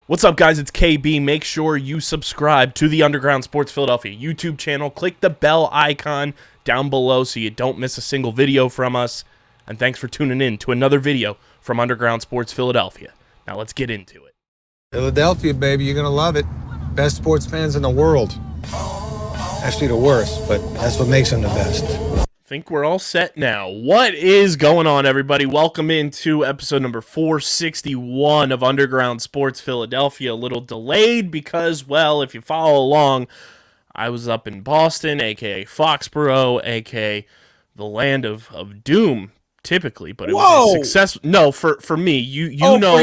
What's up, guys? It's KB. Make sure you subscribe to the Underground Sports Philadelphia YouTube channel. Click the bell icon down below so you don't miss a single video from us. And thanks for tuning in to another video from Underground Sports Philadelphia. Now let's get into it. Philadelphia, baby, you're going to love it. Best sports fans in the world. Actually, the worst, but that's what makes them the best. Think we're all set now. What is going on, everybody? Welcome into episode number 461 of Underground Sports Philadelphia. A little delayed because, well, if you follow along, I was up in Boston, a.k.a. Foxborough, a.k.a. the land of doom, typically, but it was a success. No, for me, you know.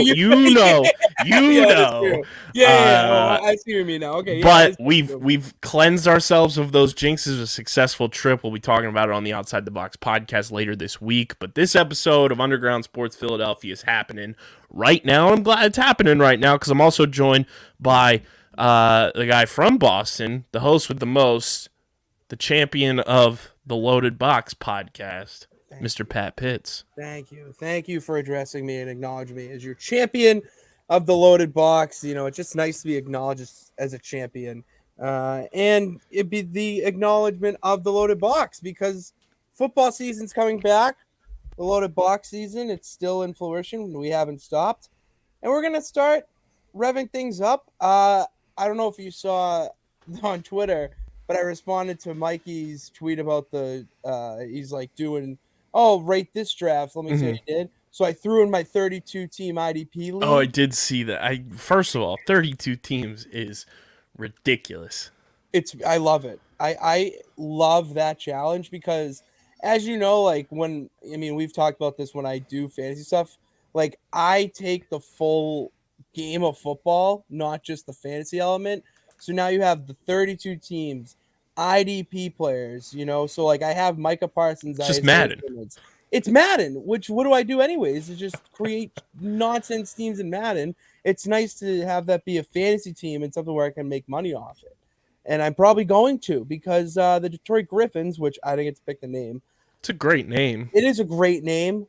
Yeah, I see what you mean now. Okay, but we've cleansed ourselves of those jinxes. A successful trip. We'll be talking about it on the Outside the Box podcast later this week. But this episode of Underground Sports Philadelphia is happening right now. I'm glad it's happening right now because I'm also joined by the guy from Boston, the host with the most, the champion of the Loaded Box podcast, Mr. Pat Pitts. Thank you for addressing me and acknowledging me as your champion of the Loaded Box. You know, it's just nice to be acknowledged as a champion, and it'd be the acknowledgement of the Loaded Box because football season's coming back. The Loaded Box season, it's still in flourishing. We haven't stopped, and we're gonna start revving things up. I don't know if you saw on Twitter, but I responded to Mikey's tweet about he's like doing, rate this draft. Let me see what he did. So I threw in my 32-team IDP league. Oh, I did see that. First of all, 32 teams is ridiculous. I love it. I love that challenge because, as you know, we've talked about this when I do fantasy stuff. Like, I take the full game of football, not just the fantasy element. So now you have the 32 teams, IDP players, you know. So, I have Micah Parsons. It's just Madden. It's Madden, which what do I do anyways? Is just create nonsense teams in Madden. It's nice to have that be a fantasy team and something where I can make money off it. And I'm probably going to because the Detroit Griffins, which I didn't get to pick the name. It's a great name. It is a great name.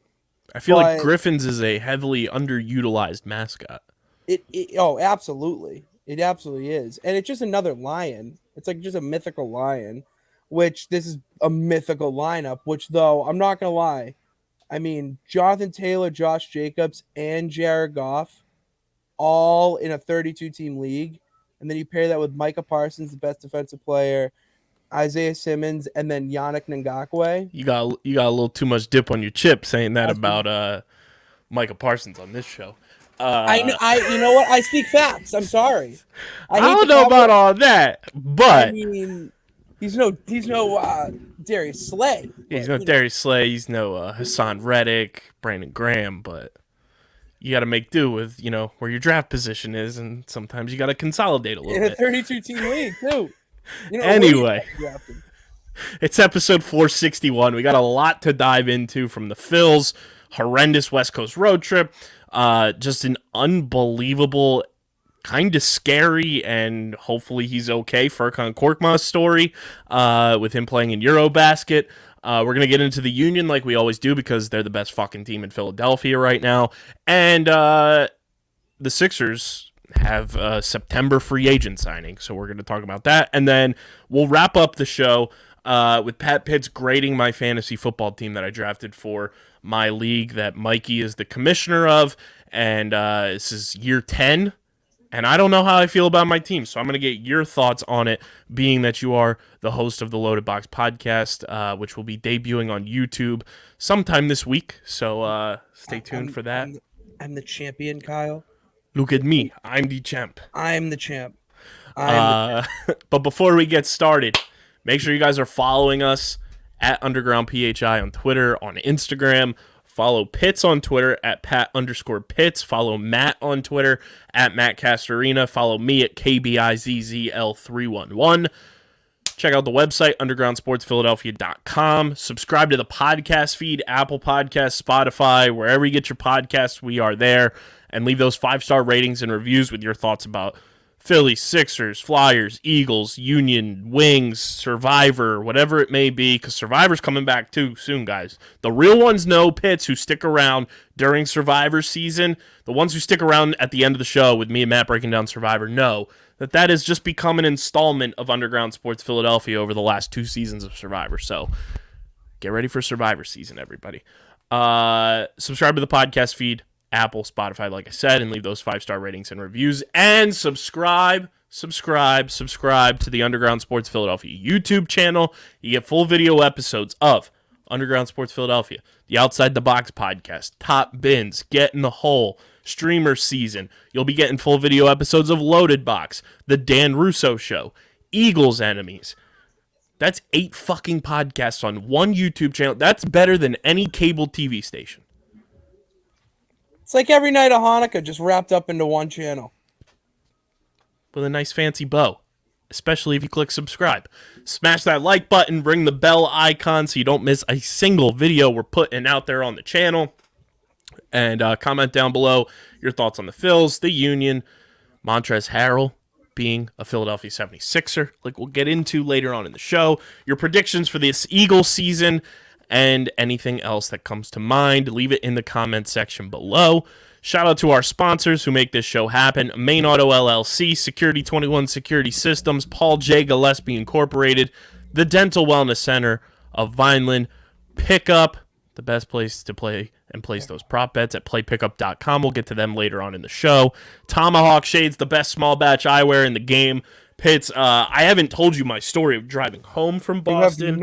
I feel like Griffins is a heavily underutilized mascot. Absolutely. It absolutely is. And it's just another lion. It's like just a mythical lion, which this is a mythical lineup, which, though, I'm not going to lie. I mean, Jonathan Taylor, Josh Jacobs, and Jared Goff all in a 32-team league. And then you pair that with Micah Parsons, the best defensive player, Isaiah Simmons, and then Yannick Ngakoue. You got a little too much dip on your chip saying that about Micah Parsons on this show. You know what? I speak facts. I'm sorry. I don't know about all that, but I mean, he's no Darius Slay. Yeah, he's no Darius Slay. He's no Hassan Reddick, Brandon Graham, but you got to make do with where your draft position is, and sometimes you got to consolidate a little bit. In a 32-team league too. Anyway, it's episode 461. We got a lot to dive into from the Phils. Horrendous West Coast road trip. Just an unbelievable, kind of scary, and hopefully he's okay, FurkanKorkmaz story with him playing in EuroBasket. We're going to get into the Union like we always do because they're the best fucking team in Philadelphia right now. And the Sixers have a September free agent signing, so we're going to talk about that. And then we'll wrap up the show with Pat Pitts grading my fantasy football team that I drafted for my league that Mikey is the commissioner of, and this is year 10, and I don't know how I feel about my team, so I'm going to get your thoughts on it, being that you are the host of the Loaded Box podcast, which will be debuting on YouTube sometime this week, so stay tuned for that. I'm the champion, Kyle. Look at me. I'm the champ. I'm the champ. But before we get started, make sure you guys are following us at Underground PHI on Twitter, on Instagram. Follow Pitts on Twitter at Pat_Pitts. Follow Matt on Twitter at MattCastorina. Follow me at KBIZZL311. Check out the website, undergroundsportsphiladelphia.com. Subscribe to the podcast feed, Apple Podcasts, Spotify, wherever you get your podcasts, we are there. And leave those 5-star ratings and reviews with your thoughts about Phillies, Sixers, Flyers, Eagles, Union, Wings, Survivor, whatever it may be, because Survivor's coming back too soon, guys. The real ones know, Pitts, who stick around during Survivor season, the ones who stick around at the end of the show with me and Matt breaking down Survivor, know that that has just become an installment of Underground Sports Philadelphia over the last 2 seasons of Survivor. So get ready for Survivor season, everybody. Subscribe to the podcast feed. Apple, Spotify, like I said, and leave those 5-star ratings and reviews. And subscribe to the Underground Sports Philadelphia YouTube channel. You get full video episodes of Underground Sports Philadelphia, the Outside the Box podcast, Top Bins, Get in the Hole, Streamer Season. You'll be getting full video episodes of Loaded Box, The Dan Russo Show, Eagles Enemies. That's 8 fucking podcasts on one YouTube channel. That's better than any cable TV station. It's like every night of Hanukkah just wrapped up into one channel. With a nice fancy bow, especially if you click subscribe. Smash that like button, ring the bell icon so you don't miss a single video we're putting out there on the channel. And comment down below your thoughts on the Phils, the Union, Montrezl Harrell being a Philadelphia 76er, like we'll get into later on in the show. Your predictions for this Eagles season, and anything else that comes to mind, leave it in the comment section below. Shout out to our sponsors who make this show happen. Main Auto LLC, Security 21 Security Systems, Paul J. Gillespie Incorporated, the Dental Wellness Center of Vineland, Pickup, the best place to play and place those prop bets at playpickup.com. We'll get to them later on in the show. Tomahawk Shades, the best small batch eyewear in the game. Pitts, I haven't told you my story of driving home from Boston. You have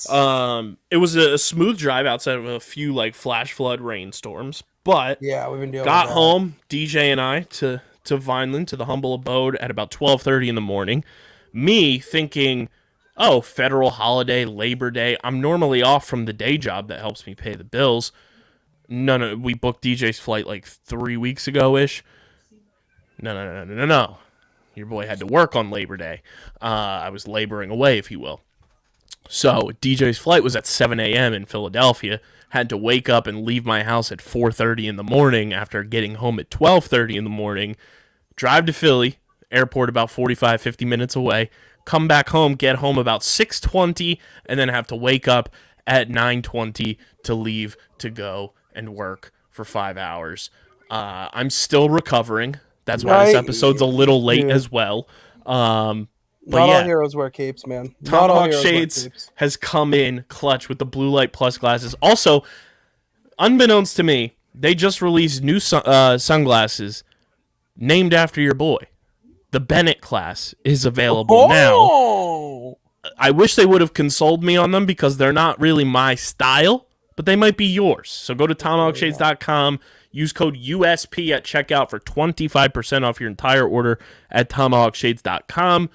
not. It was a smooth drive outside of a few like flash flood rainstorms, but Yeah, we've been dealing got with that. home, DJ and I, to Vineland, to the humble abode at about 12:30 in the morning. Me thinking, oh, federal holiday, Labor Day. I'm normally off from the day job that helps me pay the bills. No, we booked DJ's flight like 3 weeks ago-ish. No. Your boy had to work on Labor Day. I was laboring away, if you will. So DJ's flight was at 7 a.m. in Philadelphia. Had to wake up and leave my house at 4:30 in the morning after getting home at 12:30 in the morning. Drive to Philly, airport about 45, 50 minutes away. Come back home, get home about 6:20, and then have to wake up at 9:20 to leave to go and work for 5 hours. I'm still recovering. That's why this episode's a little late as well. But Not yeah, all heroes wear capes, man. Not all Tomahawk heroes wear Shades capes. has come in clutch with the Blue Light Plus glasses. Also, unbeknownst to me, they just released new sunglasses named after your boy. The Bennett class is available now. I wish they would have consoled me on them because they're not really my style, but they might be yours. So go to TomahawkShades.com. Use code USP at checkout for 25% off your entire order at TomahawkShades.com.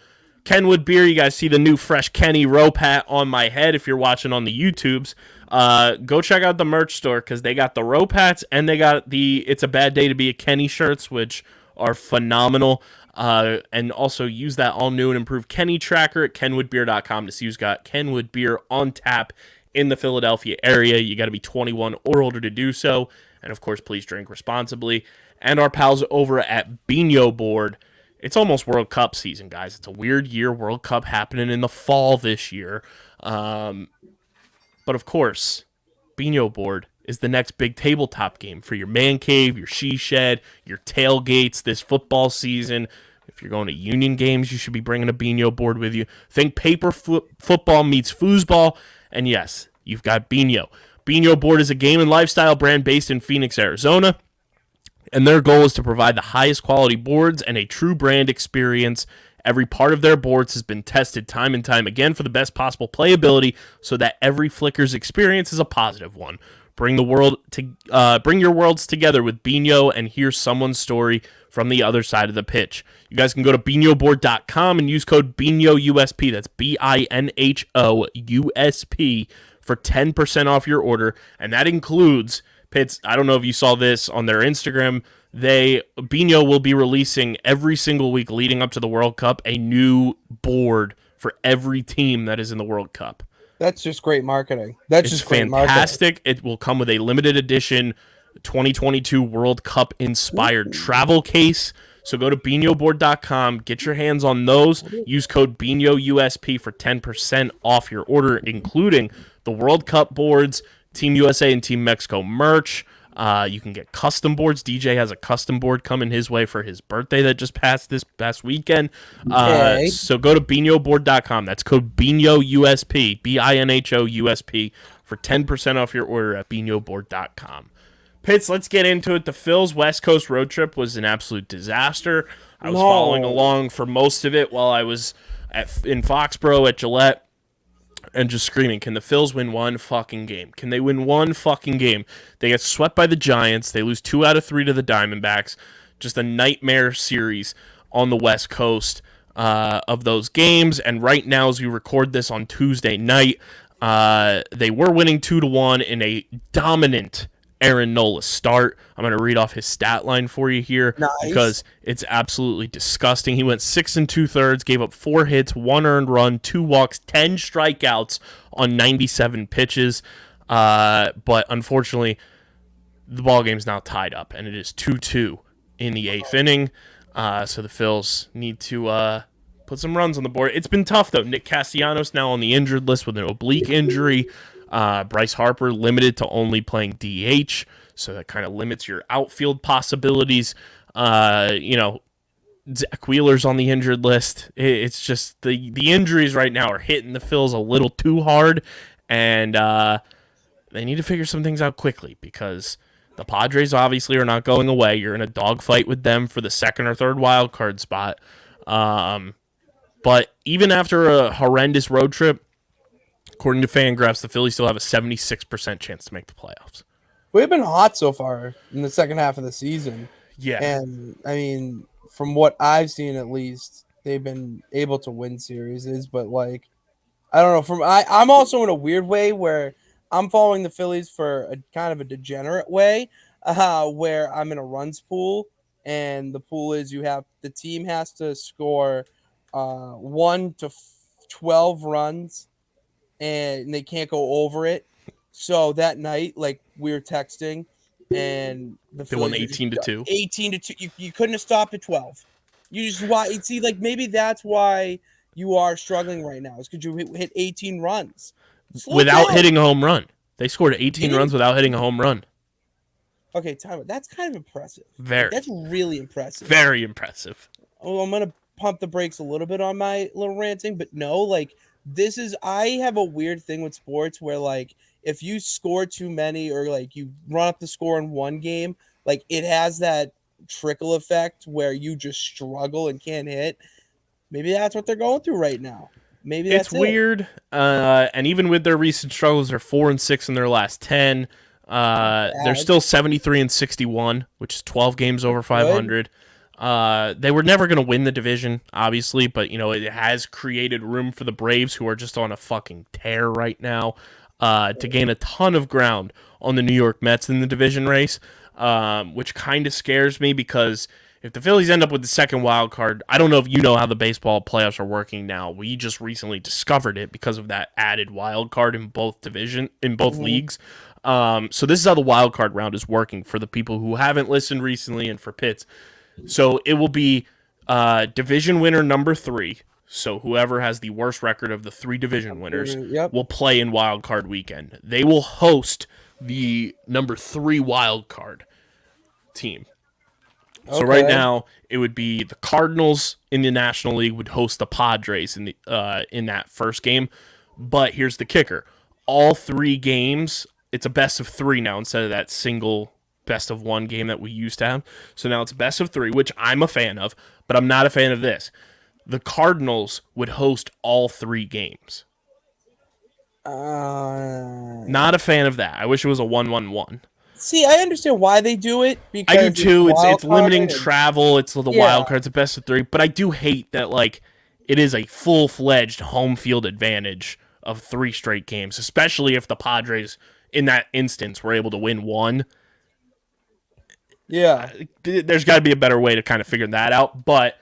Kenwood Beer, you guys see the new fresh Kenny rope hat on my head if you're watching on the YouTubes. Go check out the merch store because they got the rope hats and they got the It's a Bad Day to Be a Kenny shirts, which are phenomenal. And also use that all-new and improved Kenny tracker at kenwoodbeer.com to see who's got Kenwood Beer on tap in the Philadelphia area. You got to be 21 or older to do so. And, of course, please drink responsibly. And our pals over at Bino Board. It's almost World Cup season, guys. It's a weird year. World Cup happening in the fall this year. But, of course, Bino Board is the next big tabletop game for your man cave, your she shed, your tailgates this football season. If you're going to Union games, you should be bringing a Bino Board with you. Think paper football meets foosball. And, yes, you've got Bino. Bino Board is a game and lifestyle brand based in Phoenix, Arizona, and their goal is to provide the highest quality boards and a true brand experience. Every part of their boards has been tested time and time again for the best possible playability so that every Flicker's experience is a positive one. Bring your worlds together with Bino and hear someone's story from the other side of the pitch. You guys can go to binoboard.com and use code BINHOUSP. That's BINHOUSP for 10% off your order, and that includes, Pitts, I don't know if you saw this on their Instagram, Bino will be releasing every single week leading up to the World Cup a new board for every team that is in the World Cup. That's just great marketing. That's It's just great fantastic. marketing. It will come with a limited edition 2022 World Cup inspired travel case. So go to BinoBoard.com, get your hands on those. Use code BinoUSP for 10% off your order, including the World Cup boards, Team USA and Team Mexico merch. You can get custom boards. DJ has a custom board coming his way for his birthday that just passed this past weekend. So go to BinoBoard.com. That's code BinoUSP, BINHOUSP, for 10% off your order at BinoBoard.com. Pitts, let's get into it. The Phil's West Coast road trip was an absolute disaster. I was following along for most of it while I was in Foxborough at Gillette and just screaming, can the Phils win one fucking game? Can they win one fucking game? They get swept by the Giants. They lose 2 out of 3 to the Diamondbacks. Just a nightmare series on the West Coast of those games. And right now, as we record this on Tuesday night, they were winning 2-1 in a dominant Aaron Nola start. I'm going to read off his stat line for you here because it's absolutely disgusting. He went 6 2/3, gave up 4 hits, 1 earned run, 2 walks, 10 strikeouts on 97 pitches. But unfortunately, the ball game's now tied up, and it is 2-2 in the 8th inning. So the Phils need to put some runs on the board. It's been tough, though. Nick Castellanos now on the injured list with an oblique injury. Bryce Harper limited to only playing DH, so that kind of limits your outfield possibilities. Zach Wheeler's on the injured list. It's just the injuries right now are hitting the Phils a little too hard, and they need to figure some things out quickly because the Padres obviously are not going away. You're in a dogfight with them for the 2nd or 3rd wild card spot. But even after a horrendous road trip, according to FanGraphs, the Phillies still have a 76% chance to make the playoffs. We've been hot so far in the second half of the season. Yeah. And, I mean, from what I've seen at least, they've been able to win series. But, like, I don't know. I'm also in a weird way where I'm following the Phillies for a kind of a degenerate way where I'm in a runs pool. And the pool is the team has to score 1 to 12 runs. And they can't go over it. So that night, like, we were texting, and they won 18-2. 18-2. You couldn't have stopped at 12. You just see, like, maybe that's why you are struggling right now. Is because you hit 18 runs without hitting a home run. They scored 18 runs without hitting a home run. Okay, time. That's kind of impressive. Very. That's really impressive. Very impressive. Oh, I'm gonna pump the brakes a little bit on my little ranting, but no, like. I have a weird thing with sports where, like, if you score too many or, like, you run up the score in one game, like, it has that trickle effect where you just struggle and can't hit. Maybe that's what they're going through right now. Maybe that's weird. And even with their recent struggles, they're 4-6 in their last 10. They're still 73-61, which is 12 games over 500. They were never going to win the division, obviously, but, it has created room for the Braves, who are just on a fucking tear right now, to gain a ton of ground on the New York Mets in the division race, which kind of scares me because if the Phillies end up with the 2nd wild card, I don't know if you know how the baseball playoffs are working now. We just recently discovered it because of that added wild card in both leagues. So this is how the wild card round is working for the people who haven't listened recently and for Pitts. So it will be division winner number 3. So whoever has the worst record of the 3 division winners will play in wild card weekend. They will host the number 3 wild card team. Okay. So right now it would be the Cardinals in the National League would host the Padres in that first game. But here's the kicker: all 3 games, it's a best of 3 now instead of that single best of 1 game that we used to have. So now it's best of 3, which I'm a fan of, but I'm not a fan of this. The Cardinals would host all 3 games. Not a fan of that. I wish it was a 1-1-1. See, I understand why they do it. Because I do too. It's limiting travel. It's the wild cards, the best of 3. But I do hate that, like, it is a full-fledged home field advantage of 3 straight games, especially if the Padres, in that instance, were able to win 1. Yeah. There's got to be a better way to kind of figure that out, but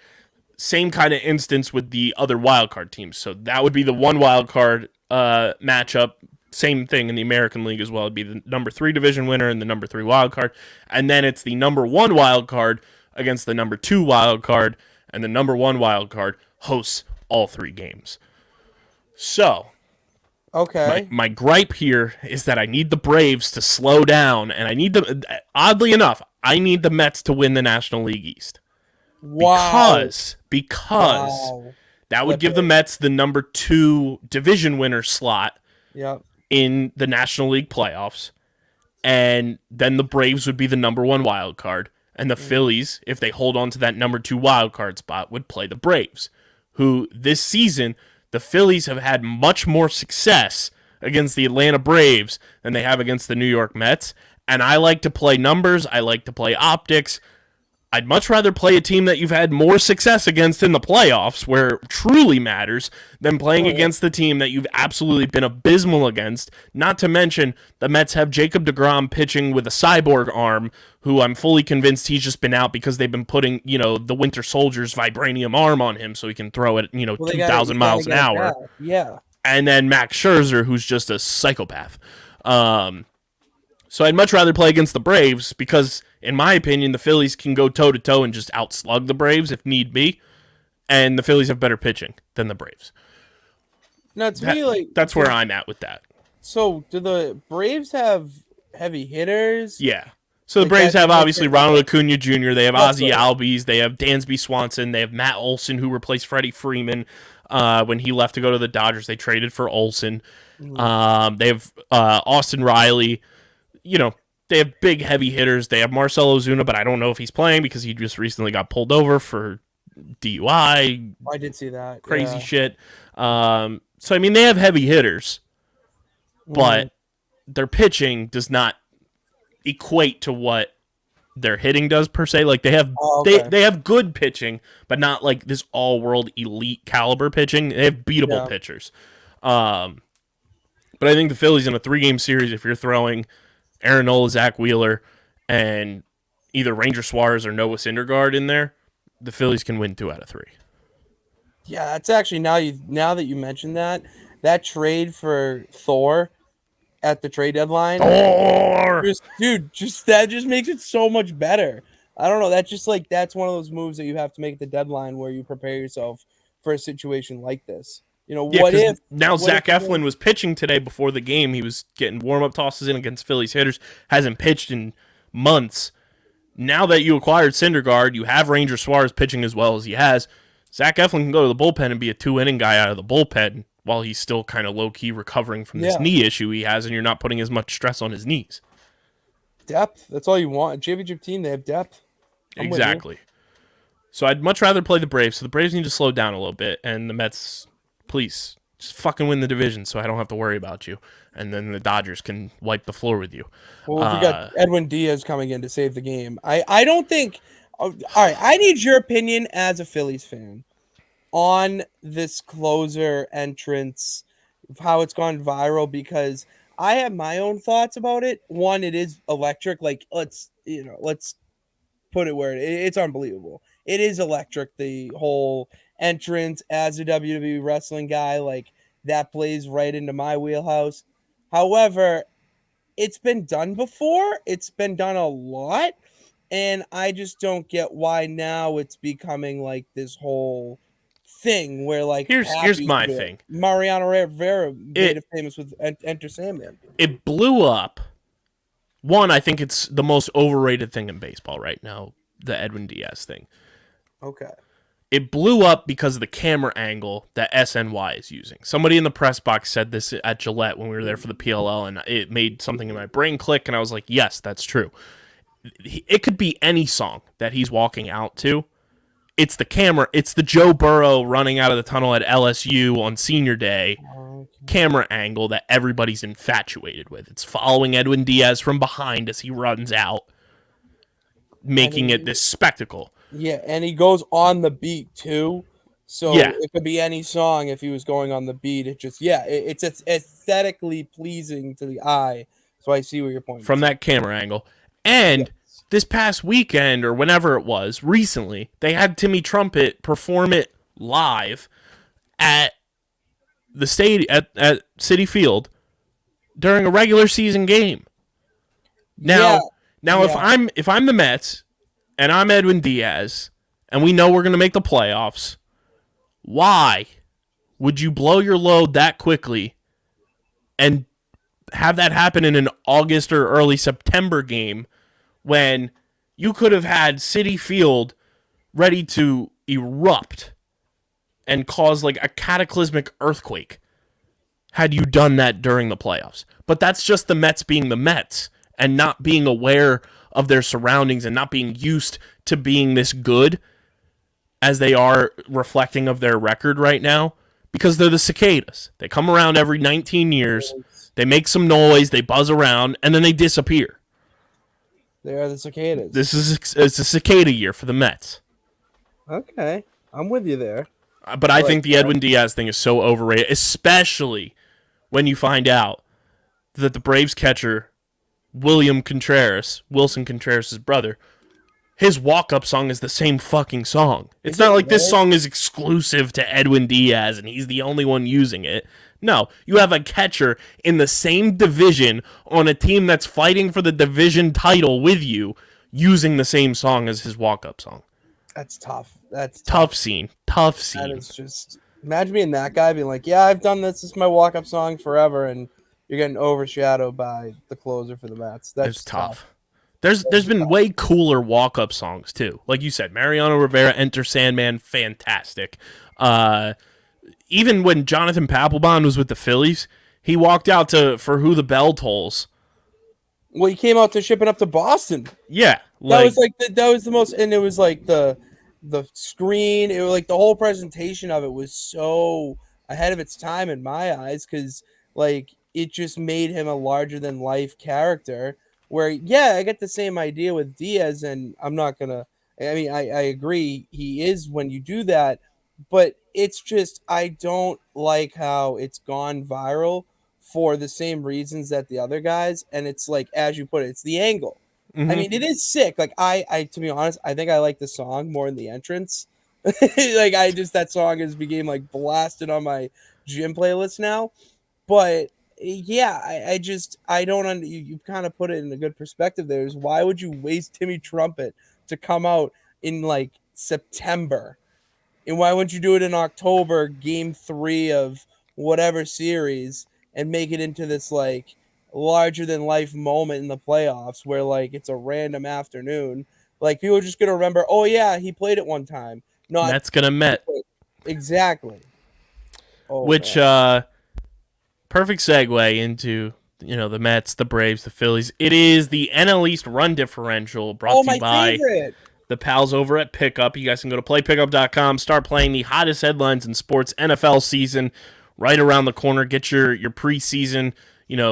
same kind of instance with the other wildcard teams. So that would be the 1 wildcard matchup. Same thing in the American League as well. It'd be the number 3 division winner and the number 3 wildcard. And then it's the number 1 wildcard against the number 2 wild card, and the number 1 wild card hosts all 3 games. So, Okay. my gripe here is that I need the Braves to slow down, and I need them. Oddly enough, I need the Mets to win the National League East. Wow. Because that would give the Mets the number 2 division winner slot in the National League playoffs, and then the Braves would be the number 1 wild card, and the Phillies, if they hold on to that number 2 wild card spot, would play the Braves, who this season the Phillies have had much more success against the Atlanta Braves than they have against the New York Mets. And I like to play numbers. I like to play optics. I'd much rather play a team that you've had more success against in the playoffs, where it truly matters, than playing against the team that you've absolutely been abysmal against. Not to mention, the Mets have Jacob deGrom pitching with a cyborg arm, who I'm fully convinced he's just been out because they've been putting, the Winter Soldier's vibranium arm on him so he can throw it, 2,000 miles an hour. Yeah. And then Max Scherzer, who's just a psychopath. So I'd much rather play against the Braves because, in my opinion, the Phillies can go toe-to-toe and just outslug the Braves if need be, and the Phillies have better pitching than the Braves. Now, to me, that's where I'm at with that. So, do the Braves have heavy hitters? Yeah. So the Braves have, obviously, Ronald Acuna Jr., they have Ozzie Albies, they have Dansby Swanson, they have Matt Olson, who replaced Freddie Freeman when he left to go to the Dodgers. They traded for Olson. They have Austin Riley. They have big, heavy hitters. They have Marcell Ozuna, but I don't know if he's playing because he just recently got pulled over for DUI. I did see that. Crazy shit. So, they have heavy hitters, but their pitching does not equate to what their hitting does, per se. Like, they have they have good pitching, but not like this all-world elite caliber pitching. They have beatable pitchers. But I think the Phillies in a 3-game series, if you're throwing Aaron Nola, Zach Wheeler, and either Ranger Suarez or Noah Syndergaard in there, the Phillies can win 2 out of 3. Yeah, that's actually, now that you mentioned that trade for Thor at the trade deadline, that just makes it so much better. I don't know. That's one of those moves that you have to make at the deadline where you prepare yourself for a situation like this. Zach Eflin was pitching today before the game. He was getting warm-up tosses in against Phillies hitters. Hasn't pitched in months. Now that you acquired Syndergaard, you have Ranger Suarez pitching as well as he has. Zach Eflin can go to the bullpen and be a 2-inning guy out of the bullpen while he's still kind of low-key recovering from this knee issue he has, and you're not putting as much stress on his knees. Depth. That's all you want. A championship team, they have depth. Exactly. So I'd much rather play the Braves. So the Braves need to slow down a little bit, and the Mets, please, just fucking win the division so I don't have to worry about you. And then the Dodgers can wipe the floor with you. Well, if you got Edwin Diaz coming in to save the game, I don't think... All right, I need your opinion as a Phillies fan on this closer entrance, how it's gone viral, because I have my own thoughts about it. One, it is electric. Like, let's put it where it's unbelievable. It is electric, the whole entrance as a WWE wrestling guy. Like, that plays right into my wheelhouse. However, it's been done before. It's been done a lot. And I just don't get why now it's becoming like this whole thing where, like, here's my thing. Mariano Rivera made it famous with Enter Sandman. It blew up. One, I think it's the most overrated thing in baseball right now, the Edwin Diaz thing. Okay. It blew up because of the camera angle that SNY is using. Somebody in the press box said this at Gillette when we were there for the PLL, and it made something in my brain click, and I was like, yes, that's true. It could be any song that he's walking out to. It's the camera. It's the Joe Burrow running out of the tunnel at LSU on senior day camera angle that everybody's infatuated with. It's following Edwin Diaz from behind as he runs out, making it this spectacle. Yeah, and he goes on the beat too. So it could be any song if he was going on the beat. It just, it's aesthetically pleasing to the eye. So I see where you're pointing from that camera angle. And this past weekend, or whenever it was, recently, they had Timmy Trumpet perform it live at the stadium at Citi Field during a regular season game. Now, if I'm the Mets and I'm Edwin Diaz, and we know we're going to make the playoffs, why would you blow your load that quickly and have that happen in an August or early September game when you could have had Citi Field ready to erupt and cause like a cataclysmic earthquake had you done that during the playoffs? But that's just the Mets being the Mets and not being aware of their surroundings and not being used to being this good as they are reflecting of their record right now, because they're the cicadas. They come around every 19 years, they make some noise, they buzz around, and then they disappear. They are the cicadas. It's a cicada year for the Mets. Okay, I'm with you there. But I think the Edwin Diaz thing is so overrated, especially when you find out that the Braves catcher, Wilson Contreras' brother, his walk-up song is the same fucking song. It's not like this song is exclusive to Edwin Diaz and he's the only one using it. No, you have a catcher in the same division on a team that's fighting for the division title with you using the same song as his walk-up song. That's tough. That's tough scene. Tough scene. That is just, imagine being that guy, being like, yeah, I've done this. This is my walk-up song forever, and you're getting overshadowed by the closer for the Mets. That's tough. There's been way cooler walk-up songs, too. Like you said, Mariano Rivera, Enter Sandman, fantastic. Even when Jonathan Papelbon was with the Phillies, he walked out For Who the Bell Tolls. Well, he came out to Shipping Up to Boston. Yeah. That was the most, and it was like the screen, it was like the whole presentation of it was so ahead of its time in my eyes, because like it just made him a larger than life character. Where I get the same idea with Diaz, and I'm not gonna. I mean, I agree he is when you do that, but it's just I don't like how it's gone viral for the same reasons that the other guys, and it's like, as you put it, it's the angle. Mm-hmm. I mean, it is sick. Like I to be honest, I think I like the song more than the entrance. Like that song has became like blasted on my gym playlist now, but. Yeah, I don't you kind of put it in a good perspective there. Is why would you waste Timmy Trumpet to come out in like September? And why wouldn't you do it in October, game 3 of whatever series, and make it into this like larger than life moment in the playoffs where like it's a random afternoon? Like people are just gonna remember, oh yeah, he played it one time. No, that's gonna Met. Exactly. Oh, which perfect segue into, the Mets, the Braves, the Phillies. It is the NL East run differential brought to you by the pals over at Pickup. You guys can go to playpickup.com, start playing the hottest headlines in sports. NFL season right around the corner. Get your preseason,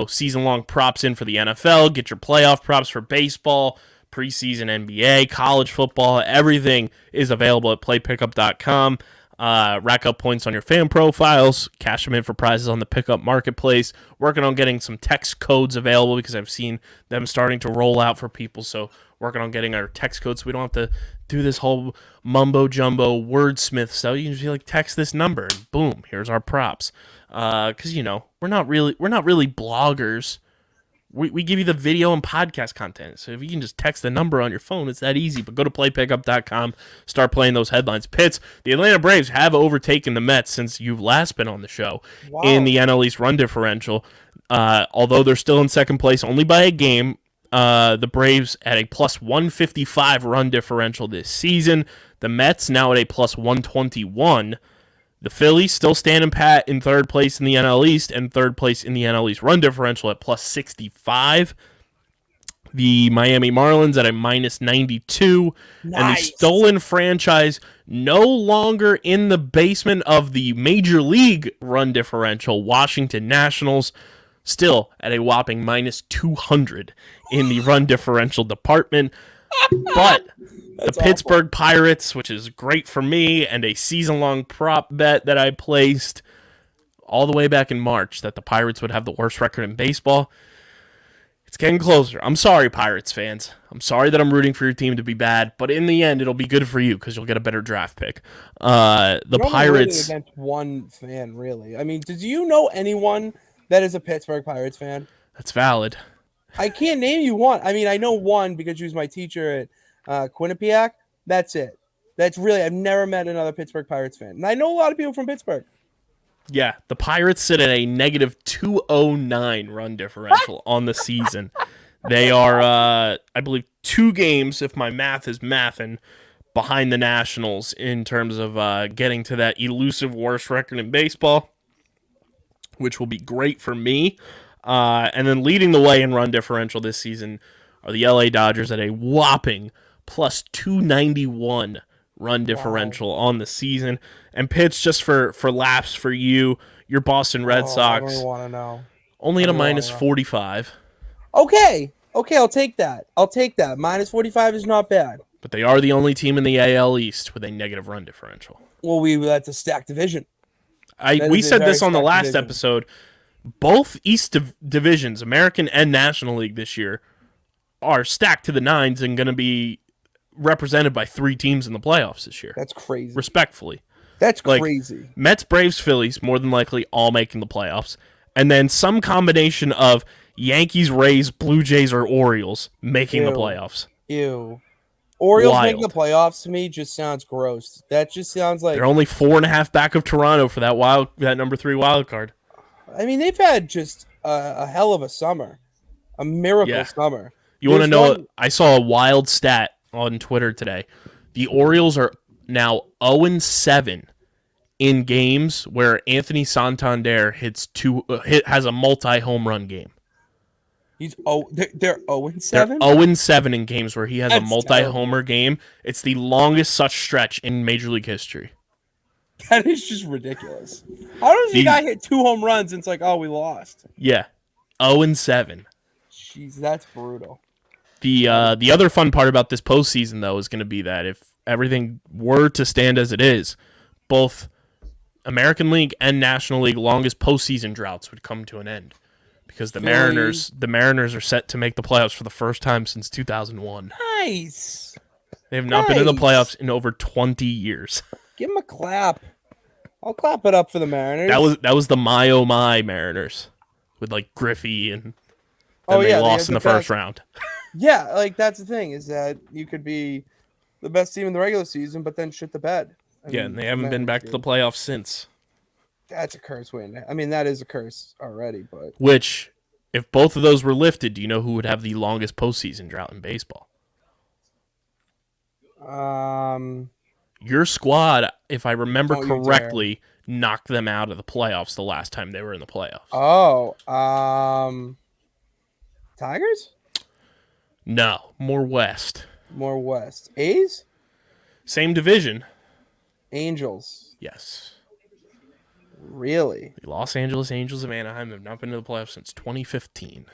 season-long props in for the NFL. Get your playoff props for baseball, preseason NBA, college football. Everything is available at playpickup.com. Rack up points on your fan profiles, cash them in for prizes on the Pickup Marketplace. Working on getting some text codes available because I've seen them starting to roll out for people. So working on getting our text codes so we don't have to do this whole mumbo jumbo wordsmith stuff. You can just text this number and boom, here's our props. Because we're not really bloggers. We give you the video and podcast content. So if you can just text the number on your phone, it's that easy. But go to playpickup.com, start playing those headlines. Pitts, the Atlanta Braves have overtaken the Mets since you've last been on the show in the NL East run differential. Although they're still in second place only by a game, the Braves at a plus 155 run differential this season. The Mets now at a plus 121. The Phillies still standing pat in third place in the NL East and third place in the NL East run differential at plus 65. The Miami Marlins at a minus 92. Nice. And the stolen franchise no longer in the basement of the Major League run differential. Washington Nationals still at a whopping minus 200 in the run differential department. But the Pittsburgh Pirates, which is great for me, and a season-long prop bet that I placed all the way back in March that the Pirates would have the worst record in baseball. It's getting closer. I'm sorry, Pirates fans. I'm sorry that I'm rooting for your team to be bad, but in the end, it'll be good for you because you'll get a better draft pick. The Pirates against one fan, really. I mean, do you know anyone that is a Pittsburgh Pirates fan? That's valid. I can't name you one. I mean, I know one because she was my teacher Quinnipiac. That's it. That's really, I've never met another Pittsburgh Pirates fan. And I know a lot of people from Pittsburgh. Yeah, the Pirates sit at a negative 209 run differential on the season. They are, I believe, 2 games, if my math is mathin', behind the Nationals in terms of getting to that elusive worst record in baseball, which will be great for me. And then leading the way in run differential this season are the LA Dodgers at a whopping plus 291 run differential on the season. And pitch, just for laughs for you, your Boston Red Sox I don't want to know. only at a minus 45. Okay, I'll take that. Minus 45 is not bad. But they are the only team in the AL East with a negative run differential. Well, that's a stacked division. We said this on the last episode. Both East divisions, American and National League this year, are stacked to the nines and going to be represented by 3 teams in the playoffs this year. That's crazy. Respectfully. That's crazy. Mets, Braves, Phillies, more than likely all making the playoffs. And then some combination of Yankees, Rays, Blue Jays, or Orioles making the playoffs. Ew. Orioles making the playoffs to me just sounds gross. That just sounds like... They're only 4.5 back of Toronto for that number 3 wild card. I mean, they've had just a hell of a summer. A miracle summer. You want to know, I saw a wild stat on Twitter today. The Orioles are now 0-7 in games where Anthony Santander has a multi-home run game. They're 0-7? They're 0-7 in games where he has a multi-homer game. It's the longest such stretch in Major League history. That is just ridiculous. How does the guy hit 2 home runs and it's like, oh, we lost? Yeah. 0-7. Jeez, that's brutal. The other fun part about this postseason, though, is going to be that if everything were to stand as it is, both American League and National League longest postseason droughts would come to an end. Because the Mariners are set to make the playoffs for the first time since 2001. Nice. They have not been in the playoffs in over 20 years. Give them a clap. I'll clap it up for the Mariners. That was the my oh my Mariners with like Griffey and they lost in the first round. Yeah, like that's the thing is that you could be the best team in the regular season, but then shit the bed. And they haven't been back to the playoffs since. That's a curse win. I mean, that is a curse already, but... Which, if both of those were lifted, do you know who would have the longest postseason drought in baseball? Your squad, if I remember correctly, knocked them out of the playoffs the last time they were in the playoffs. Tigers? No, more West. More West. A's? Same division. Angels. Yes. Really? The Los Angeles Angels of Anaheim have not been to the playoffs since 2015.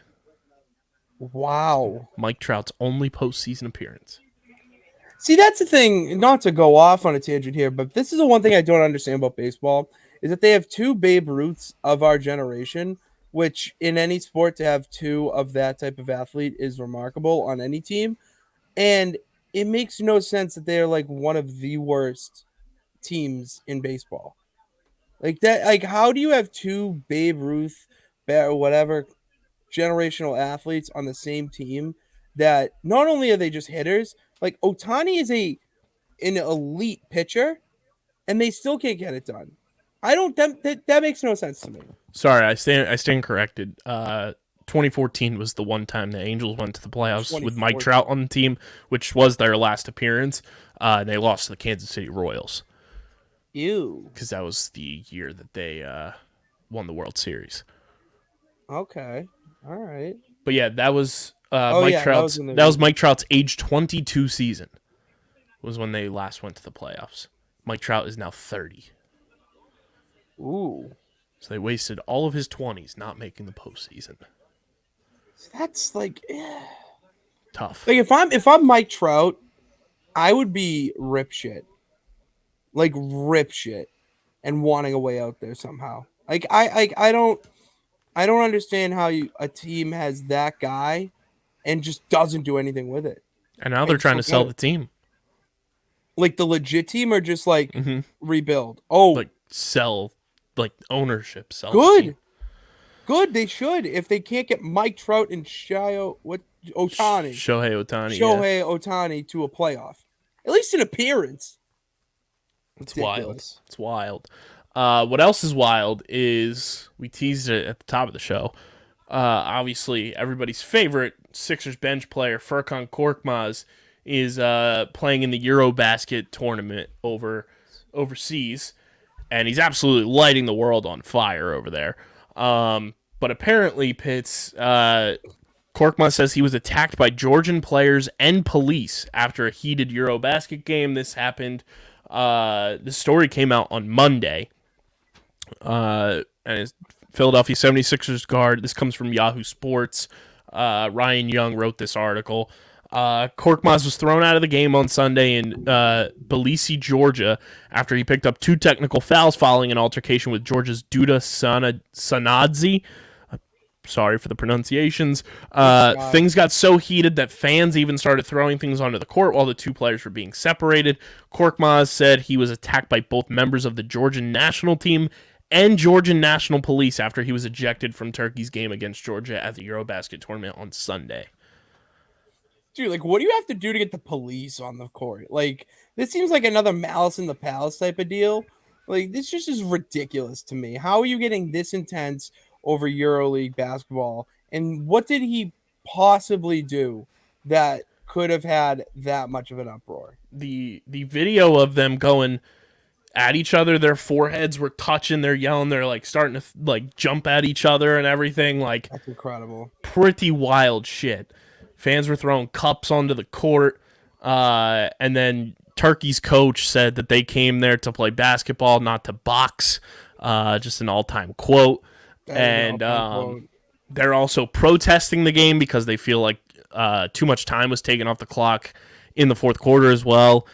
Wow. Mike Trout's only postseason appearance. See, that's the thing, not to go off on a tangent here, but this is the one thing I don't understand about baseball, is that they have 2 Babe Ruths of our generation, which in any sport to have 2 of that type of athlete is remarkable on any team. And it makes no sense that they are like one of the worst teams in baseball. Like that, like how do you have 2 Babe Ruth or whatever generational athletes on the same team that not only are they just hitters, like Ohtani is an elite pitcher, and they still can't get it done. That makes no sense to me. Sorry, I stand corrected. 2014 was the one time the Angels went to the playoffs with Mike Trout on the team, which was their last appearance. And they lost to the Kansas City Royals. Ew. Because that was the year that they won the World Series. Okay. All right. But yeah, that was Mike Trout's. That was Mike Trout's age 22 season. Was when they last went to the playoffs. Mike Trout is now 30. Ooh. So they wasted all of his 20s not making the postseason. That's like tough. Like if I'm Mike Trout, I would be rip shit. Like rip shit and wanting a way out there somehow. Like I don't understand how a team has that guy and just doesn't do anything with it. And now they're trying to sell the team. Like the legit team or just like rebuild? Oh, like sell, like ownership. Sell. Good. Good. They should. If they can't get Mike Trout and Shio, what Ohtani, Shohei Ohtani. Shohei Ohtani to a playoff, at least an appearance. It's Ridiculous. wild. It's wild. What else is wild is we teased it at the top of the show. Obviously, everybody's favorite Sixers bench player, FurkanKorkmaz, is playing in the EuroBasket tournament overseas, and he's absolutely lighting the world on fire over there. But apparently, Pitts, Korkmaz says he was attacked by Georgian players and police after a heated EuroBasket game. This happened. The story came out on Monday. And it's Philadelphia 76ers guard. This comes from Yahoo Sports. Ryan Young wrote this article. Korkmaz was thrown out of the game on Sunday in Tbilisi, Georgia, after he picked up 2 technical fouls following an altercation with Georgia's Duda Sanadze. Sorry for the pronunciations. Things got so heated that fans even started throwing things onto the court while the 2 players were being separated. Korkmaz said he was attacked by both members of the Georgian national team and Georgian National Police after he was ejected from Turkey's game against Georgia at the EuroBasket tournament on Sunday. Dude, like, what do you have to do to get the police on the court? Like, this seems like another Malice in the Palace type of deal. Like, this just is ridiculous to me. How are you getting this intense over EuroLeague basketball? And what did he possibly do that could have had that much of an uproar? The video of them going at each other, their foreheads were touching, they're yelling, they're like starting to like jump at each other and everything. Like, that's incredible. Pretty wild shit. Fans were throwing cups onto the court, and then Turkey's coach said that they came there to play basketball, not to box. Just an all-time quote. And they're also protesting the game because they feel like too much time was taken off the clock in the fourth quarter as well.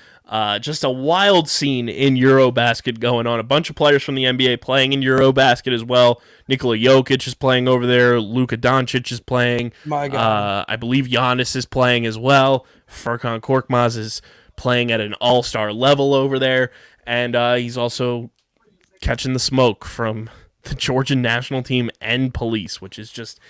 Just a wild scene in EuroBasket going on. A bunch of players from the NBA playing in EuroBasket as well. Nikola Jokic is playing over there. Luka Doncic is playing. My God. I believe Giannis is playing as well. FurkanKorkmaz is playing at an all-star level over there. And he's also catching the smoke from the Georgian national team and police, which is just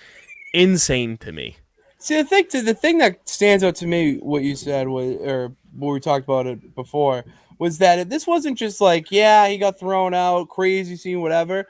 insane to me. See, the thing that stands out to me, what you said was, or what we talked about it before, was that this wasn't just like, yeah, he got thrown out, crazy scene, whatever.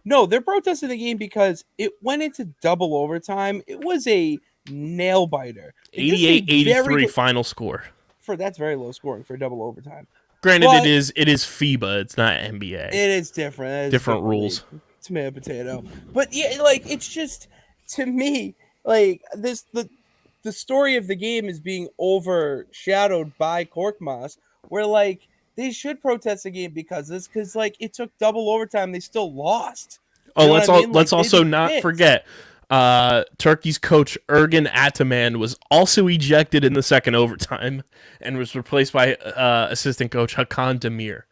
No, they're protesting the game because it went into double overtime. It was a nail biter. 88-83 final score. That's very low scoring for double overtime. Granted, it is FIBA. It's not NBA. It is different. Different rules. Tomato, potato. But yeah, like, it's just, to me, like, the story of the game is being overshadowed by Korkmaz, where, like, they should protest the game because like, it took double overtime. They still lost. Oh, let's also not forget Turkey's coach Ergin Ataman was also ejected in the second overtime and was replaced by assistant coach Hakan Demir.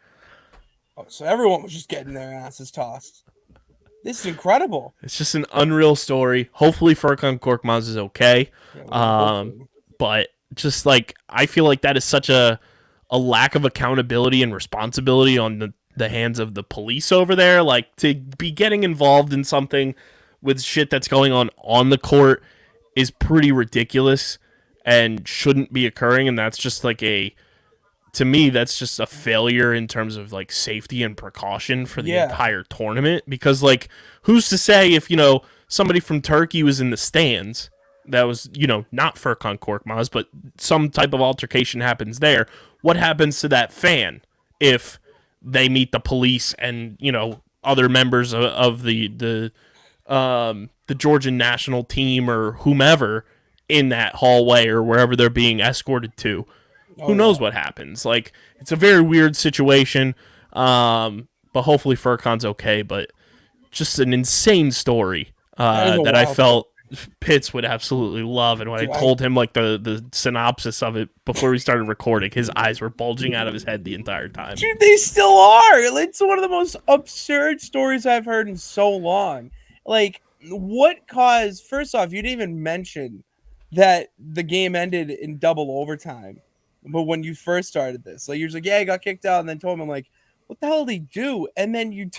Oh, so everyone was just getting their asses tossed. This is incredible. It's just an unreal story. Hopefully FurkanKorkmaz is okay. Yeah, but just like, I feel like that is such a lack of accountability and responsibility on the hands of the police over there. Like, to be getting involved in something with shit that's going on the court is pretty ridiculous and shouldn't be occurring. And that's just like to me, that's just a failure in terms of like safety and precaution for the entire tournament. Because, like, who's to say if, somebody from Turkey was in the stands that was, not FurkanKorkmaz, but some type of altercation happens there. What happens to that fan if they meet the police and, other members of the Georgian national team or whomever in that hallway or wherever they're being escorted to? Who knows what happens? Like, it's a very weird situation, but hopefully Furkan's okay. But just an insane story that I felt Pitts would absolutely love. And when I told him like the synopsis of it before we started recording, his eyes were bulging out of his head the entire time. Dude, they still are. It's one of the most absurd stories I've heard in so long. Like, what caused? First off, you didn't even mention that the game ended in double overtime. But when you first started this, like, you're like, yeah, he got kicked out, and then told him, I'm like, what the hell did he do? And then you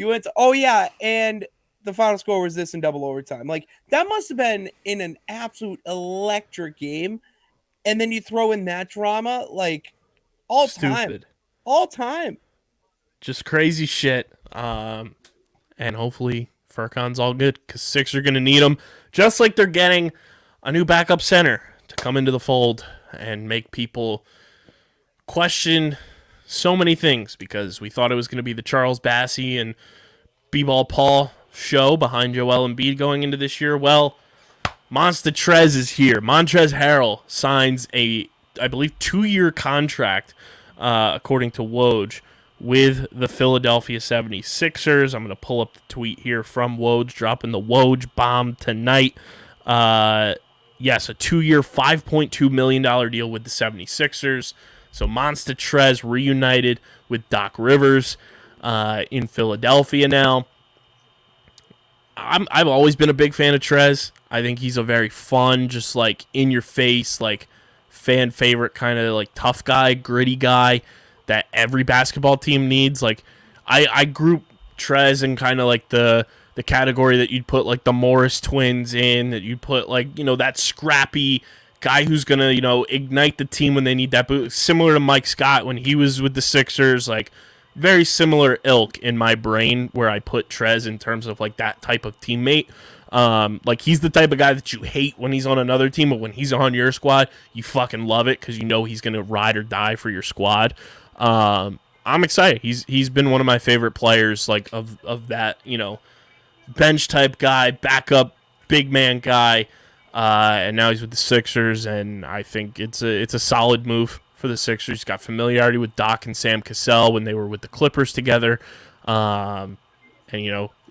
went to, oh yeah, and the final score was this in double overtime. Like, that must have been in an absolute electric game. And then you throw in that drama, like, all time. Stupid. All time. Just crazy shit. And hopefully Furkan's all good because Sixers are going to need him, just like they're getting a new backup center to come into the fold and make people question so many things, because we thought it was going to be the Charles Bassey and B-Ball Paul show behind Joel Embiid going into this year. Well, MONSTATREZZ is here. Montrezl Harrell signs a, I believe, 2-year contract, according to Woj, with the Philadelphia 76ers. I'm going to pull up the tweet here from Woj, dropping the Woj bomb tonight. Yes, a 2-year, $5.2 million deal with the 76ers. So MONSTATREZZ reunited with Doc Rivers in Philadelphia now. I've always been a big fan of Trez. I think he's a very fun, just like in your face, like fan favorite kind of like tough guy, gritty guy that every basketball team needs. Like I group Trez in kind of like the category that you'd put like the Morris twins in, that you'd put like, that scrappy guy who's gonna, ignite the team when they need that boost. Similar to Mike Scott when he was with the Sixers, like very similar ilk in my brain where I put Trez in terms of like that type of teammate. Like he's the type of guy that you hate when he's on another team, but when he's on your squad, you fucking love it because you know he's gonna ride or die for your squad. I'm excited. He's been one of my favorite players, like of that, bench type guy, backup big man guy. And now he's with the Sixers, and I think it's a solid move for the Sixers. He's got familiarity with Doc and Sam Cassell when they were with the Clippers together. And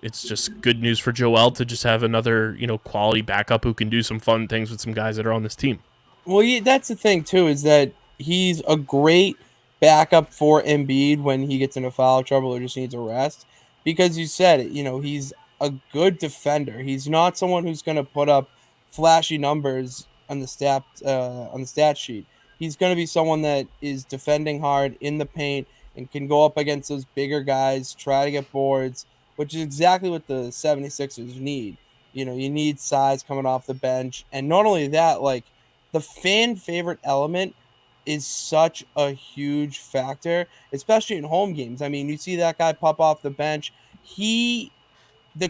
it's just good news for Joel to just have another, quality backup who can do some fun things with some guys that are on this team. Well, that's the thing, too, is that he's a great backup for Embiid when he gets into foul trouble or just needs a rest. Because you said it, he's a good defender. He's not someone who's going to put up flashy numbers on the stat sheet. He's going to be someone that is defending hard in the paint and can go up against those bigger guys, try to get boards, which is exactly what the 76ers need. You need size coming off the bench. And not only that, like the fan favorite element is such a huge factor, especially in home games. I mean, you see that guy pop off the bench. The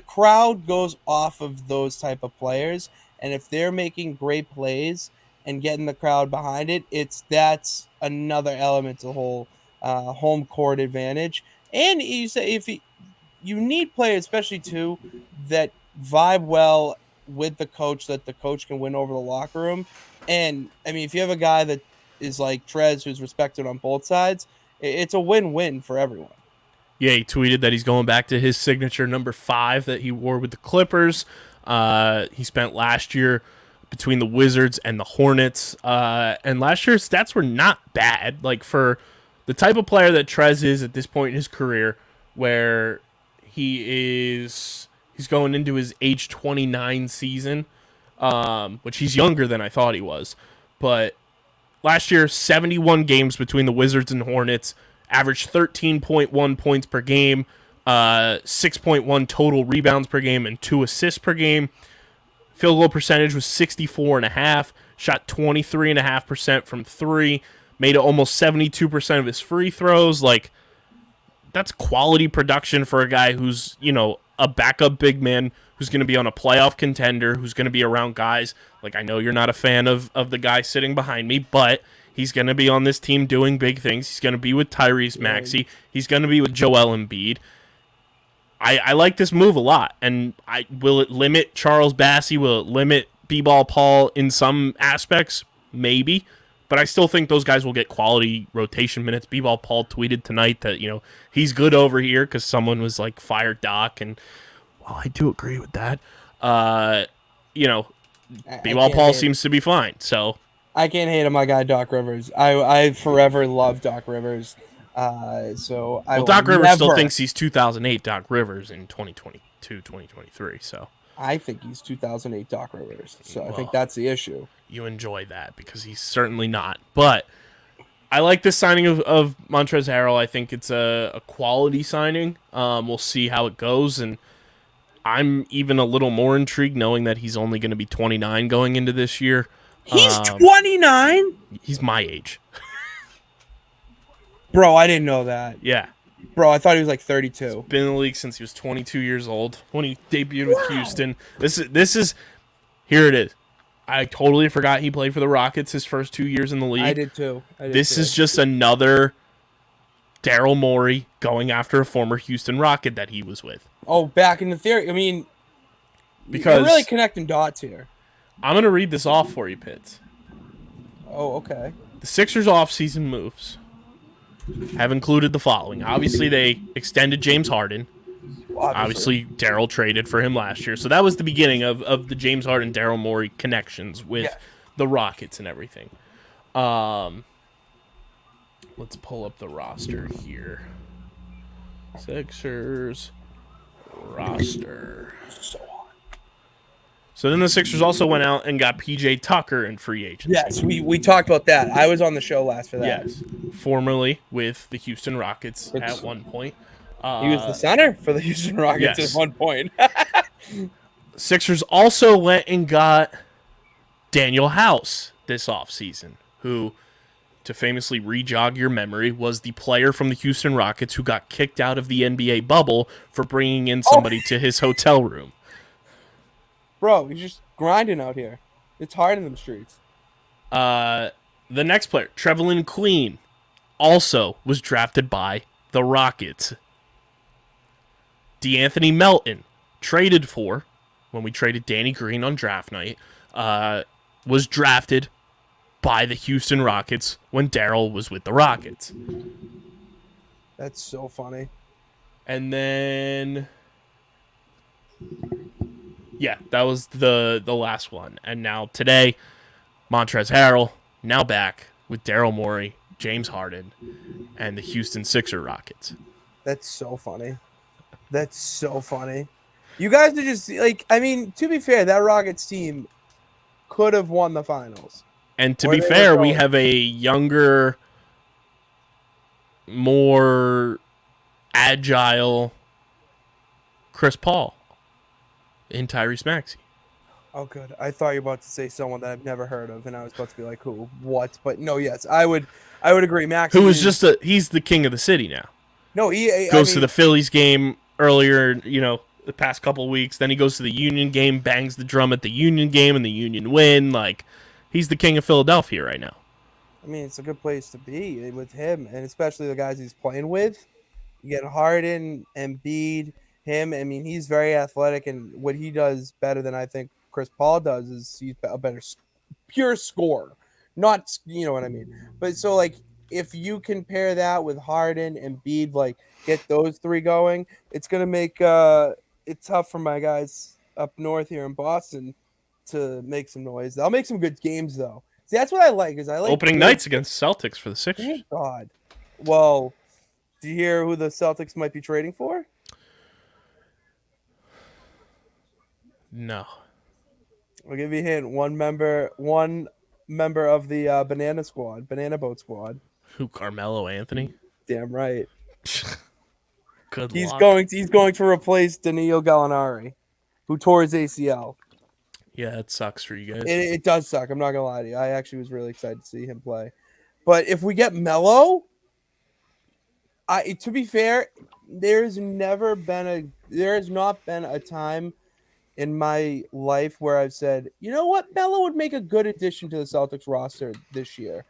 crowd goes off of those type of players. And if they're making great plays and getting the crowd behind it, that's another element to the whole home court advantage. And you say you need players, especially too, that vibe well with the coach, that the coach can win over the locker room. And I mean, if you have a guy that is like Trez, who's respected on both sides, it's a win-win for everyone. Yeah, he tweeted that he's going back to his signature number 5 that he wore with the Clippers. He spent last year between the Wizards and the Hornets. And last year's stats were not bad. Like for the type of player that Trez is at this point in his career, where he's going into his age 29 season, which he's younger than I thought he was. But last year, 71 games between the Wizards and Hornets, averaged 13.1 points per game, 6.1 total rebounds per game, and 2 assists per game. Field goal percentage was 64.5%, shot 23.5% from 3, made almost 72% of his free throws. Like, that's quality production for a guy who's, a backup big man who's going to be on a playoff contender, who's going to be around guys. Like, I know you're not a fan of the guy sitting behind me, but he's going to be on this team doing big things. He's going to be with Tyrese Maxey. He's going to be with Joel Embiid. I like this move a lot. And will it limit Charles Bassey? Will it limit B-Ball Paul in some aspects? Maybe. But I still think those guys will get quality rotation minutes. B-Ball Paul tweeted tonight that, he's good over here because someone was like, fire Doc. And, well, I do agree with that. B-Ball Paul seems to be fine. So I can't hate on my guy, Doc Rivers. I forever love Doc Rivers. Doc Rivers still thinks he's 2008 Doc Rivers in 2022, 2023. So I think he's 2008 Doc Rivers. So I think that's the issue. You enjoy that because he's certainly not. But I like this signing of Montrezl Harrell. I think it's a quality signing. We'll see how it goes. And I'm even a little more intrigued knowing that he's only going to be 29 going into this year. He's 29? He's my age. Bro, I didn't know that. Yeah. Bro, I thought he was like 32. Been in the league since he was 22 years old when he debuted with Houston. This is here it is. I totally forgot he played for the Rockets his first 2 years in the league. I did too. This is just another Daryl Morey going after a former Houston Rocket that he was with. Oh, back in the theory. I mean, because you're really connecting dots here. I'm going to read this off for you, Pitts. Oh, okay. The Sixers' offseason moves have included the following. Obviously, they extended James Harden. Obviously, Daryl traded for him last year. So that was the beginning of the James Harden-Daryl Morey connections with the Rockets and everything. Let's pull up the roster here. Sixers roster. So then the Sixers also went out and got P.J. Tucker in free agency. Yes, we talked about that. I was on the show last for that. Yes, formerly with the Houston Rockets at one point. He was the center for the Houston Rockets at one point. Sixers also went and got Daniel House this offseason, who, to famously re-jog your memory, was the player from the Houston Rockets who got kicked out of the NBA bubble for bringing in somebody to his hotel room. Bro, he's just grinding out here. It's hard in them streets. The next player, Trevelin Queen, also was drafted by the Rockets. DeAnthony Melton, traded for, when we traded Danny Green on draft night, was drafted by the Houston Rockets when Daryl was with the Rockets. That's so funny. And then, yeah, that was the last one. And now today, Montrezl Harrell, now back with Daryl Morey, James Harden, and the Houston Sixer Rockets. That's so funny. That's so funny. You guys are just, like, I mean, to be fair, that Rockets team could have won the finals. And to be fair, we have a younger, more agile Chris Paul in Tyrese Maxey. Oh, good. I thought you were about to say someone that I've never heard of, and I was about to be like, who? What? But no, yes, I would agree. Maxey, who is he's the king of the city now. No, he goes to the Phillies game earlier, the past couple of weeks. Then he goes to the Union game, bangs the drum at the Union game, and the Union win. Like, he's the king of Philadelphia right now. I mean, it's a good place to be with him, and especially the guys he's playing with. You get Harden, Embiid, him. I mean, he's very athletic, and what he does better than I think Chris Paul does is he's a better pure scorer. Not, you know what I mean? But so, like, if you compare that with Harden and Embiid, like, get those three going, it's going to make it tough for my guys up north here in Boston to make some noise. They'll make some good games, though. See, that's what I like. Is I like opening nights against Celtics for the Sixers. Thank God. Well, do you hear who the Celtics might be trading for? No. I'll give you a hint. One member of the banana boat squad. Who? Carmelo Anthony? Damn right. Good He's luck. He's going to replace Danilo Gallinari, who tore his ACL. Yeah, it sucks for you guys. It does suck. I'm not gonna lie to you. I actually was really excited to see him play. But if we get Melo, to be fair, there has not been a time in my life where I've said, you know what, Melo would make a good addition to the Celtics roster this year.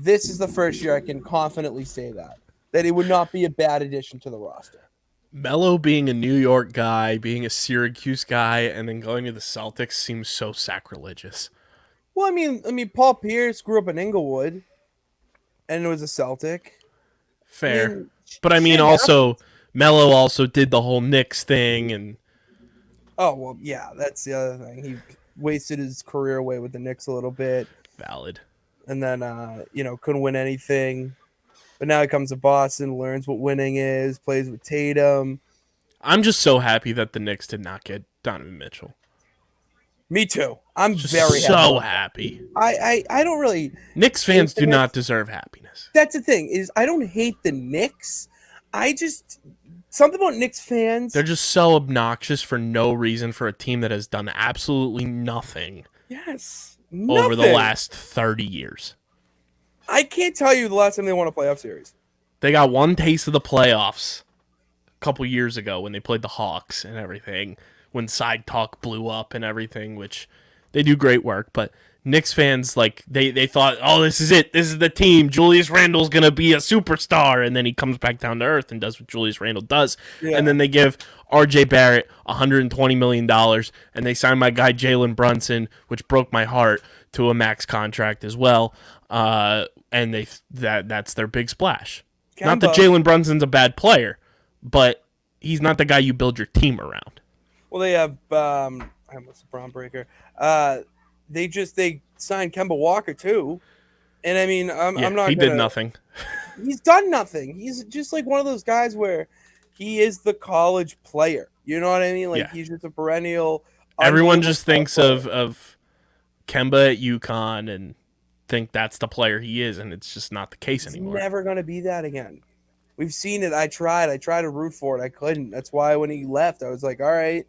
This is the first year I can confidently say that it would not be a bad addition to the roster. Melo being a New York guy, being a Syracuse guy, and then going to the Celtics seems so sacrilegious. Well, I mean, Paul Pierce grew up in Inglewood and was a Celtic. Fair. But I mean, also, Melo also did the whole Knicks thing, and oh, well, yeah, that's the other thing. He wasted his career away with the Knicks a little bit. Valid. And then, couldn't win anything. But now he comes to Boston, learns what winning is, plays with Tatum. I'm just so happy that the Knicks did not get Donovan Mitchell. Me too. I'm just very so happy. I don't really... Knicks fans do not deserve happiness. That's the thing, is I don't hate the Knicks. I just something about Knicks fans. They're just so obnoxious for no reason for a team that has done absolutely nothing. Yes, over the nothing. last 30 years. I can't tell you the last time they won a playoff series. They got one taste of the playoffs a couple years ago when they played the Hawks and everything, when Side Talk blew up and everything, which they do great work, but Knicks fans, like, they thought, oh, this is it. This is the team. Julius Randle's going to be a superstar. And then he comes back down to earth and does what Julius Randle does. Yeah. And then they give R.J. Barrett $120 million, and they sign my guy Jalen Brunson, which broke my heart, to a max contract as well. And that's their big splash. Kemba. Not that Jalen Brunson's a bad player, but he's not the guy you build your team around. Well, they have I almost a Braun breaker. They signed Kemba Walker too, and I mean, I'm not. He did nothing. He's done nothing. He's just like one of those guys where he is the college player. You know what I mean? Like he's just a perennial. Everyone just thinks of Kemba at UConn and think that's the player he is, and it's just not the case anymore. He's never going to be that again. We've seen it. I tried to root for it. I couldn't. That's why when he left, I was like, all right,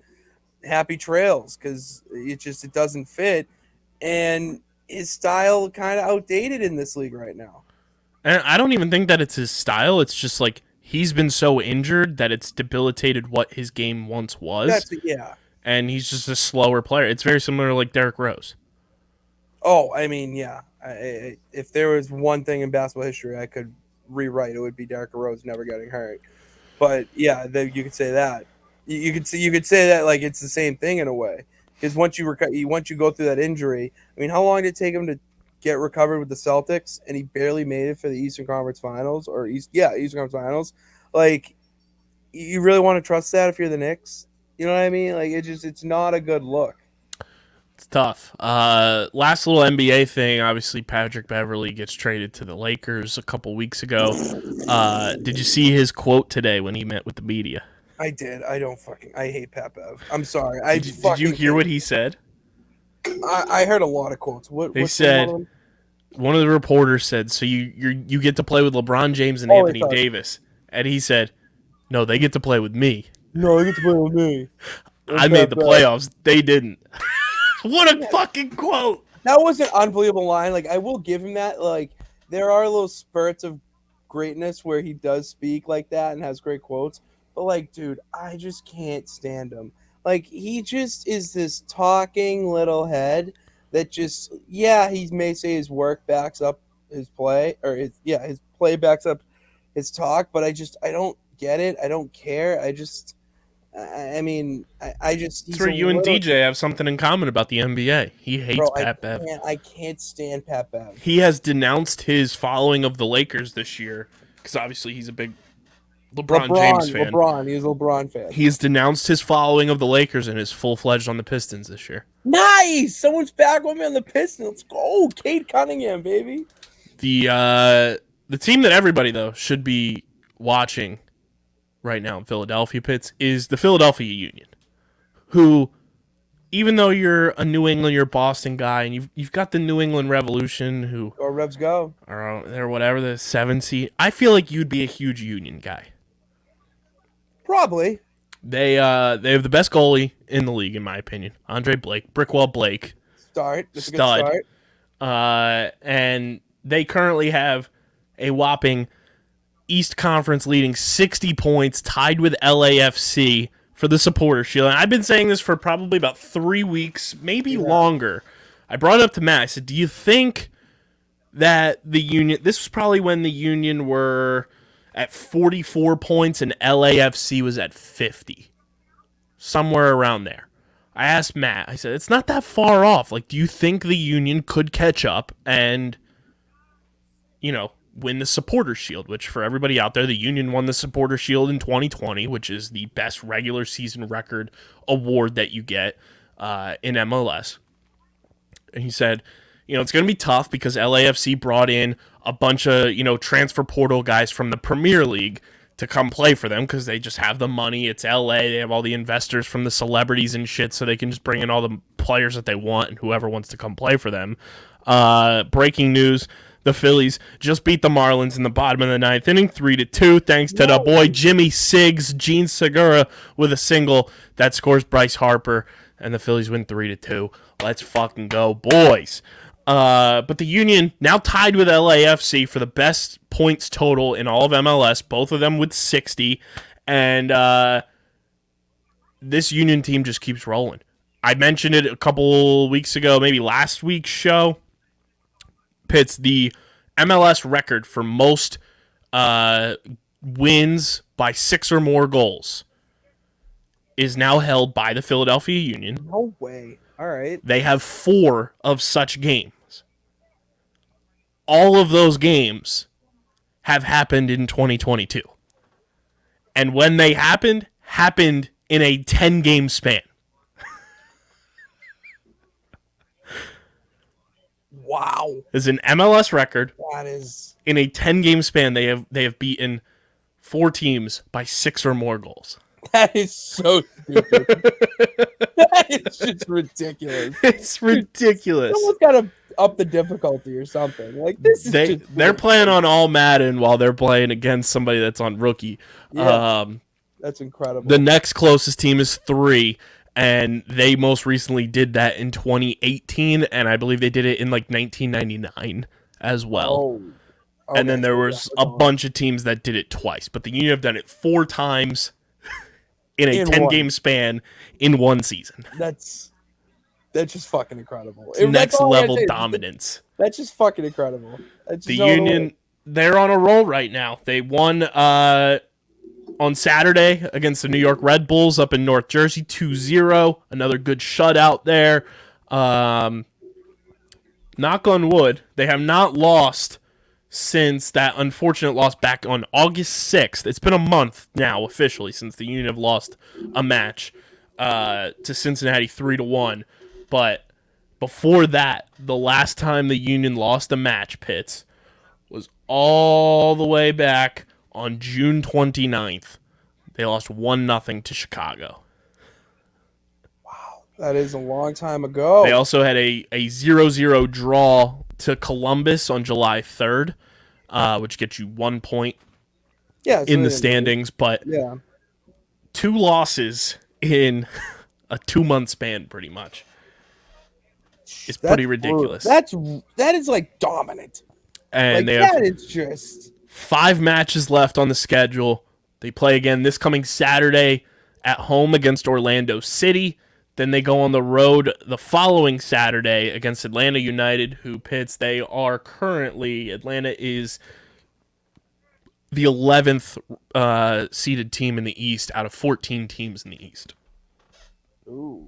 happy trails, because it doesn't fit. And his style kind of outdated in this league right now. And I don't even think that it's his style. It's just like he's been so injured that it's debilitated what his game once was. And he's just a slower player. It's very similar to like Derrick Rose. Oh, I mean, yeah. If there was one thing in basketball history I could rewrite, it would be Derrick Rose never getting hurt. But yeah, you could say that. You could say that like it's the same thing in a way. Because once you go through that injury, I mean, how long did it take him to get recovered with the Celtics? And he barely made it for the Eastern Conference Finals Eastern Conference Finals. Like, you really want to trust that if you're the Knicks? You know what I mean? Like, it's not a good look. It's tough. Last little NBA thing. Obviously, Patrick Beverley gets traded to the Lakers a couple weeks ago. Did you see his quote today when he met with the media? I did. I hate Pat Bev. I'm sorry. Did you hear what he said? I heard a lot of quotes. They said, one of the reporters said, so you get to play with LeBron James and Anthony Davis. And he said, no, they get to play with me. No, they get to play with me. I made the playoffs. They didn't. What a fucking quote. That was an unbelievable line. Like, I will give him that. Like, there are little spurts of greatness where he does speak like that and has great quotes. But, like, dude, I just can't stand him. Like, he just is this talking little head that just, he may say his work backs up his play, or his play backs up his talk, but I don't get it. I don't care. He's That's where you and DJ have something in common about the NBA. He hates Pat Bev. I can't stand Pat Bev. He has denounced his following of the Lakers this year, because obviously he's a big LeBron James fan. He's a LeBron fan. He's denounced his following of the Lakers and is full-fledged on the Pistons this year. Nice! Someone's back with me on the Pistons. Let's go. Cade Cunningham, baby. The team that everybody, though, should be watching right now in Philadelphia Pitts is the Philadelphia Union, who, even though you're a New England, you're a Boston guy, and you've got the New England Revolution, who go Revs go, or whatever, the 7 seed. I feel like you'd be a huge Union guy. Probably. They have the best goalie in the league, in my opinion, Andre Blake, Brickwell Blake. Stud. A good start. And they currently have a whopping East Conference leading 60 points, tied with LAFC for the Supporter Shield. And I've been saying this for probably about 3 weeks, maybe longer. I brought it up to Matt. I said, do you think that the Union, this was probably when the Union were at 44 points and LAFC was at 50. Somewhere around there. I asked Matt, I said, it's not that far off. Like, do you think the Union could catch up and, win the Supporter Shield, which for everybody out there, the Union won the Supporter Shield in 2020, which is the best regular season record award that you get in MLS. And he said, it's going to be tough because LAFC brought in a bunch of, transfer portal guys from the Premier League to come play for them because they just have the money. It's LA. They have all the investors from the celebrities and shit, so they can just bring in all the players that they want and whoever wants to come play for them. Breaking news, the Phillies just beat the Marlins in the bottom of the ninth inning, 3-2, thanks to the boy Jimmy Siggs, Gene Segura with a single that scores Bryce Harper, and the Phillies win 3-2. Let's fucking go, boys. But the Union now tied with LAFC for the best points total in all of MLS, both of them with 60, and this Union team just keeps rolling. I mentioned it a couple weeks ago, maybe last week's show. Pitts, the MLS record for most wins by 6 or more goals is now held by the Philadelphia Union. No way. All right. They have 4 of such games. All of those games have happened in 2022. And when they happened in a 10-game span. Wow. It's an MLS record. That is... In a 10-game span, they have beaten 4 teams by 6 or more goals. That is so stupid. That is just ridiculous. It's ridiculous. Someone's got to up the difficulty or something. Like this is they're playing on all Madden while they're playing against somebody that's on rookie. Yeah, that's incredible. The next closest team is 3, and they most recently did that in 2018, and I believe they did it in like 1999 as well. Oh. And then there was a bunch of teams that did it twice, but the Union have done it 4 times in a 10-game span in one season. That's just fucking incredible. Next level dominance. That's just fucking incredible. The Union, they're on a roll right now. They won on Saturday against the New York Red Bulls up in North Jersey, 2-0. Another good shutout there. Knock on wood, they have not lost since that unfortunate loss back on August 6th. It's been a month now officially since the Union have lost a match to Cincinnati 3-1. But before that, the last time the Union lost a match, Pitts, was all the way back on June 29th. They lost 1-0 to Chicago. Wow, that is a long time ago. They also had a 0-0 draw to Columbus on July 3rd, which gets you 1 point in the standings. But 2 losses in a 2-month span, pretty much. It's pretty ridiculous. That is like dominant. And like, that is just 5 matches left on the schedule. They play again this coming Saturday at home against Orlando City. Then they go on the road the following Saturday against Atlanta United, who Pitts. They are currently, Atlanta is the 11th seeded team in the East out of 14 teams in the East. Ooh,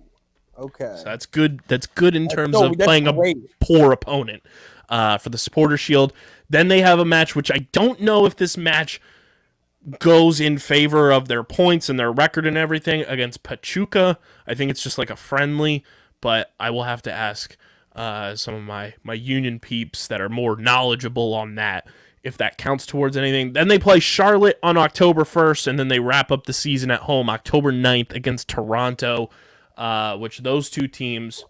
okay. So that's good. That's good in terms of playing a poor opponent for the Supporter Shield. Then they have a match, which I don't know if this match goes in favor of their points and their record and everything against Pachuca. I think it's just like a friendly, but I will have to ask some of my Union peeps that are more knowledgeable on that if that counts towards anything. Then they play Charlotte on October 1st, and then they wrap up the season at home October 9th against Toronto, which those 2 teams,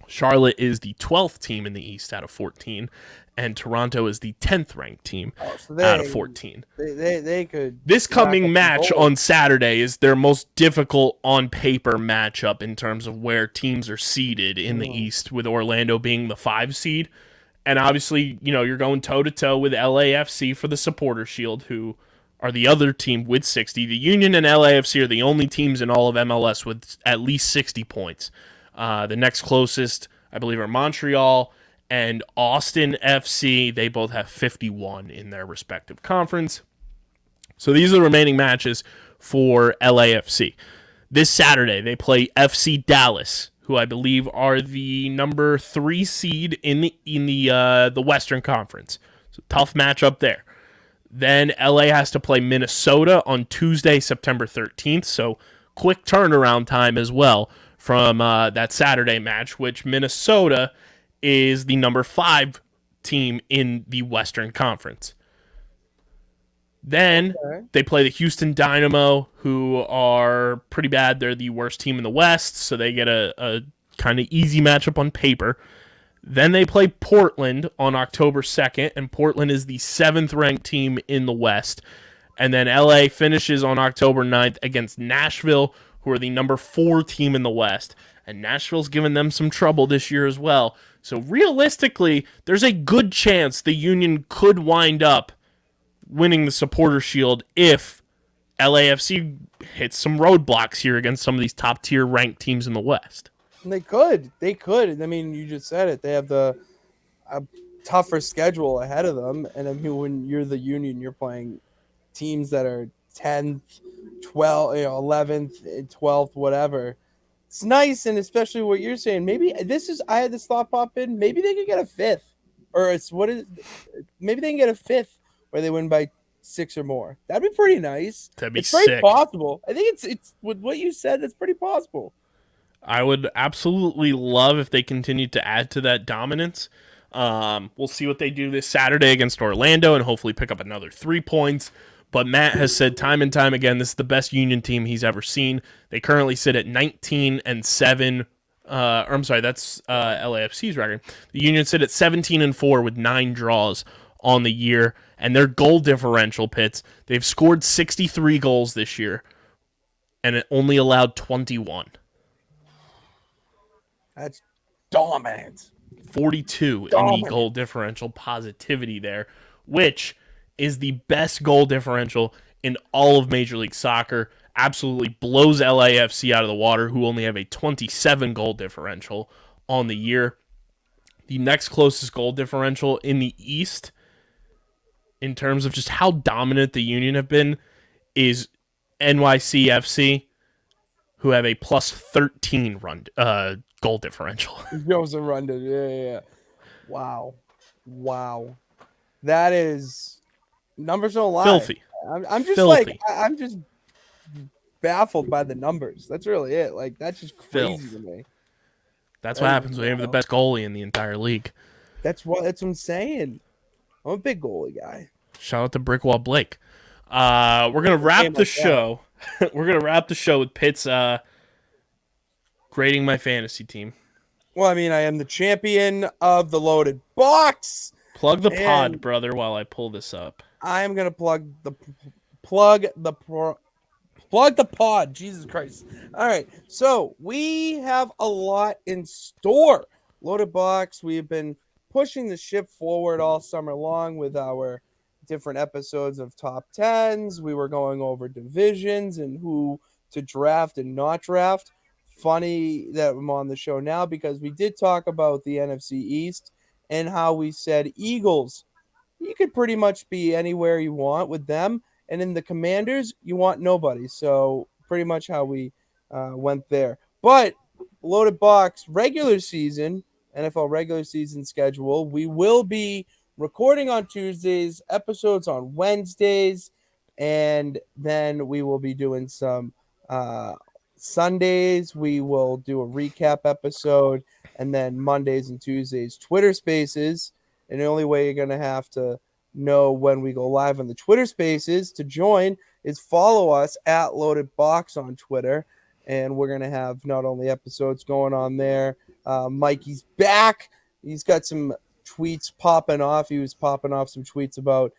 Charlotte is the 12th team in the East out of 14, and Toronto is the 10th ranked team out of 14. They could. This coming match on Saturday is their most difficult on paper matchup in terms of where teams are seeded in the East, with Orlando being the 5 seed. And obviously, you know, you're going toe-to-toe with LAFC for the Supporter Shield, who are the other team with 60. The Union and LAFC are the only teams in all of MLS with at least 60 points. The next closest, I believe, are Montreal and Austin FC. They both have 51 in their respective conference. So these are the remaining matches for LAFC. This Saturday, they play FC Dallas, who I believe are the number 3 seed in the Western Conference. So tough matchup there. Then LA has to play Minnesota on Tuesday, September 13th. So quick turnaround time as well from that Saturday match, which Minnesota is the number 5 team in the Western Conference. Then they play the Houston Dynamo, who are pretty bad. They're the worst team in the West, so they get a kind of easy matchup on paper. Then they play Portland on October 2nd, and Portland is the 7th-ranked team in the West. And then LA finishes on October 9th against Nashville, who are the number 4 team in the West. And Nashville's given them some trouble this year as well. So realistically, there's a good chance the Union could wind up winning the Supporter Shield if LAFC hits some roadblocks here against some of these top-tier ranked teams in the West. They could. I mean, you just said it. They have a tougher schedule ahead of them. And I mean, when you're the Union, you're playing teams that are 10th, 12th, 11th, 12th, whatever. It's nice, and especially what you're saying. Maybe I had this thought pop in. Maybe they could get a 5th, maybe they can get a 5th where they win by 6 or more. That'd be pretty nice. That'd be it's very sick. possible. I think it's with what you said. That's pretty possible. I would absolutely love if they continued to add to that dominance. We'll see what they do this Saturday against Orlando and hopefully pick up another 3 points. But Matt has said time and time again, this is the best Union team he's ever seen. They currently sit at 19-7. I'm sorry, that's LAFC's record. The Union sit at 17-4 with 9 draws on the year. And their goal differential, Pitts, they've scored 63 goals this year, and it only allowed 21. That's dominant. 42 in the goal differential positivity there, which is the best goal differential in all of Major League Soccer. Absolutely blows LAFC out of the water, who only have a 27 goal differential on the year. The next closest goal differential in the East, in terms of just how dominant the Union have been, is NYCFC, who have a plus 13 goal differential. Joseph Rundon, yeah. Wow. That is, numbers don't lie. Filthy. I'm just Filthy. I'm just baffled by the numbers. That's really it. Like, that's just crazy to me. That's what happens when you have the best goalie in the entire league. That's what I'm saying. I'm a big goalie guy. Shout out to Brickwall Blake. We're gonna wrap the show. We're gonna wrap the show with Pitt's grading my fantasy team. Well, I mean, I am the champion of the loaded box. Plug the pod, brother, while I pull this up. I am gonna plug the pod. Jesus Christ! All right, so we have a lot in store. Loaded box. We have been pushing the ship forward all summer long with our different episodes of top 10s. We were going over divisions and who to draft and not draft. Funny that I'm on the show now because we did talk about the NFC East and how we said Eagles, you could pretty much be anywhere you want with them. And in the Commanders, you want nobody. So pretty much how we went there. But loaded box regular season, NFL regular season schedule, we will be recording on Tuesdays, episodes on Wednesdays, and then we will be doing some Sundays. We will do a recap episode, and then Mondays and Tuesdays, Twitter Spaces. And the only way you're going to have to know when we go live on the Twitter Spaces to join is follow us at Loaded Box on Twitter. And we're going to have not only episodes going on there, Mikey's back. He's got some tweets popping off. He was popping off some tweets about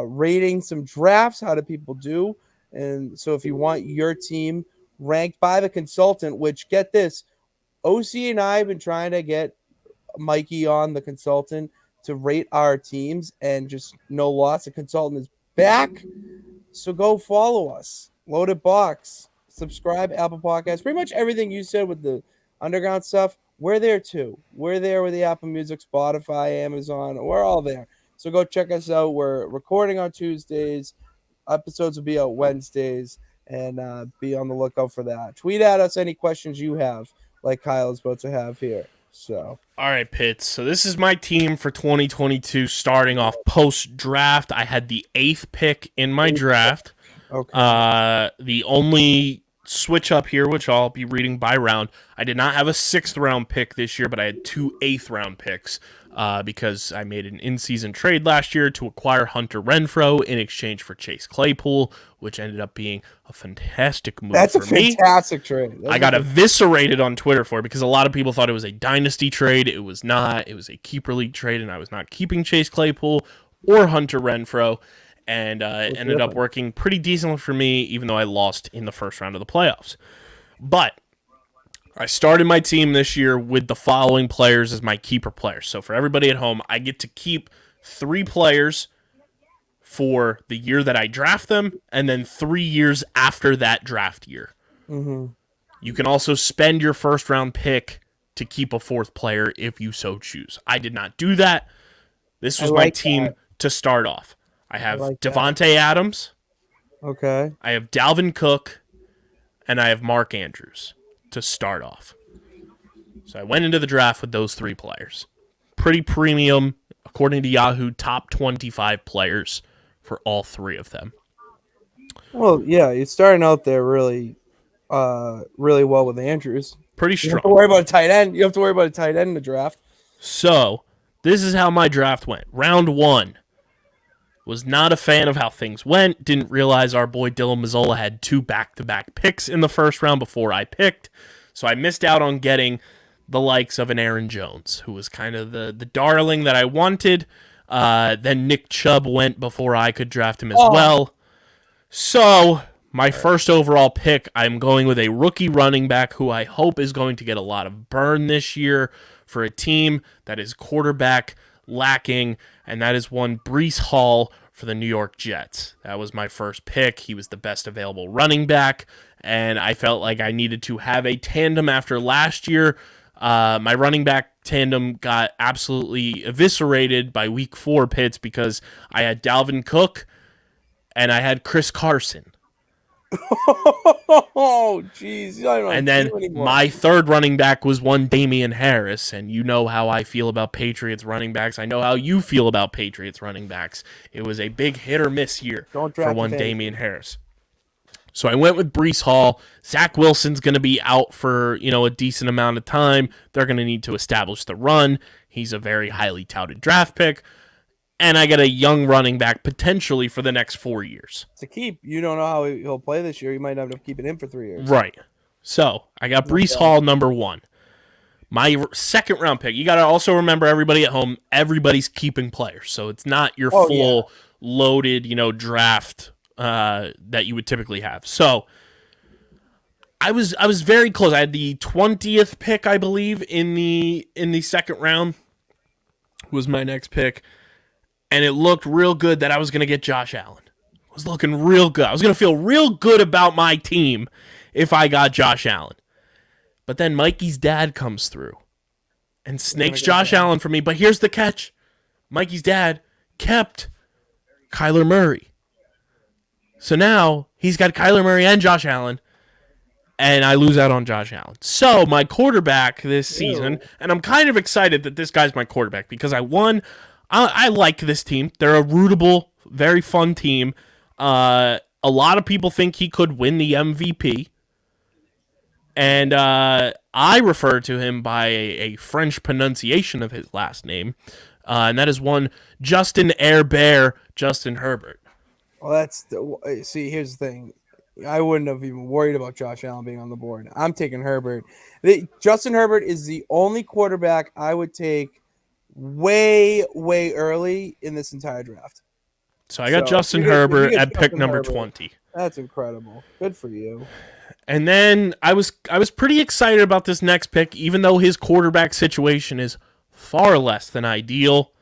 rating some drafts. How do people do? And so if you want your team ranked by the consultant, which, get this, OC and I have been trying to get Mikey on the consultant to rate our teams, and just no loss. The consultant is back. So go follow us. Loaded Box. Subscribe, Apple Podcasts. Pretty much everything you said with the underground stuff, we're there too. We're there with the Apple Music, Spotify, Amazon. We're all there. So go check us out. We're recording on Tuesdays. Episodes will be out Wednesdays, and be on the lookout for that. Tweet at us any questions you have, like Kyle is about to have here. So, all right, Pitts. So this is my team for 2022. Starting off post-draft, I had the 8th pick in my draft. Okay. The only switch up here, which I'll be reading by round. I did not have a 6th round pick this year, but I had 2 8th round picks because I made an in-season trade last year to acquire Hunter Renfroe in exchange for Chase Claypool, which ended up being a fantastic move That's for me. That's a fantastic trade. I got eviscerated on Twitter for it because a lot of people thought it was a dynasty trade. It was not. It was a keeper league trade, and I was not keeping Chase Claypool or Hunter Renfroe. And it ended up working pretty decently for me, even though I lost in the first round of the playoffs. But I started my team this year with the following players as my keeper players. So for everybody at home, I get to keep 3 players for the year that I draft them, and then 3 years after that draft year. Mm-hmm. You can also spend your first round pick to keep a 4th player if you so choose. I did not do that. This was my team to start off. I have Devontae Adams. Okay. I have Dalvin Cook, and I have Mark Andrews to start off. So I went into the draft with those 3 players. Pretty premium, according to Yahoo, top 25 players for all 3 of them. Well, yeah, you're starting out there really well with Andrews. Pretty strong. You have to worry about a tight end. You have to worry about a tight end in the draft. So this is how my draft went. Round 1. Was not a fan of how things went. Didn't realize our boy Dylan Mazzola had 2 back-to-back picks in the first round before I picked. So I missed out on getting the likes of an Aaron Jones, who was kind of the darling that I wanted. Then Nick Chubb went before I could draft him as well. So my first overall pick, I'm going with a rookie running back who I hope is going to get a lot of burn this year for a team that is quarterback lacking, and that is one Breece Hall for the New York Jets. That was my first pick. He was the best available running back, and I felt like I needed to have a tandem after last year. My running back tandem got absolutely eviscerated by week 4 pits because I had Dalvin Cook and I had Chris Carson. Oh, jeez. And then my 3rd running back was one Damian Harris, and you know how I feel about Patriots running backs. I know how you feel about Patriots running backs. It was a big hit or miss year for one Damian Harris. So I went with Breece Hall. Zach Wilson's going to be out for, a decent amount of time. They're going to need to establish the run. He's a very highly touted draft pick. And I get a young running back potentially for the next 4 years. To keep. You don't know how he'll play this year. You might end up keeping him for 3 years. Right. So I got Breece Hall number 1. My 2nd round pick. You got to also remember, everybody at home, everybody's keeping players. So it's not your full loaded, draft that you would typically have. So I was very close. I had the 20th pick, I believe, in the 2nd round. Was my next pick. And it looked real good that I was going to get Josh Allen. It was looking real good. I was going to feel real good about my team if I got Josh Allen. But then Mikey's dad comes through and snakes Josh Allen for me. But here's the catch. Mikey's dad kept Kyler Murray. So now he's got Kyler Murray and Josh Allen, and I lose out on Josh Allen. So my quarterback this season, and I'm kind of excited that this guy's my quarterback because I like this team. They're a rootable, very fun team. A lot of people think he could win the MVP. And I refer to him by a French pronunciation of his last name. And that is one Justin Herbert, Justin Herbert. Well, see, here's the thing. I wouldn't have even worried about Josh Allen being on the board. I'm taking Herbert. Justin Herbert is the only quarterback I would take way early in this entire draft. So I got Justin Herbert at pick number 20. That's incredible. Good for you. And then I was pretty excited about this next pick, even though his quarterback situation is far less than ideal.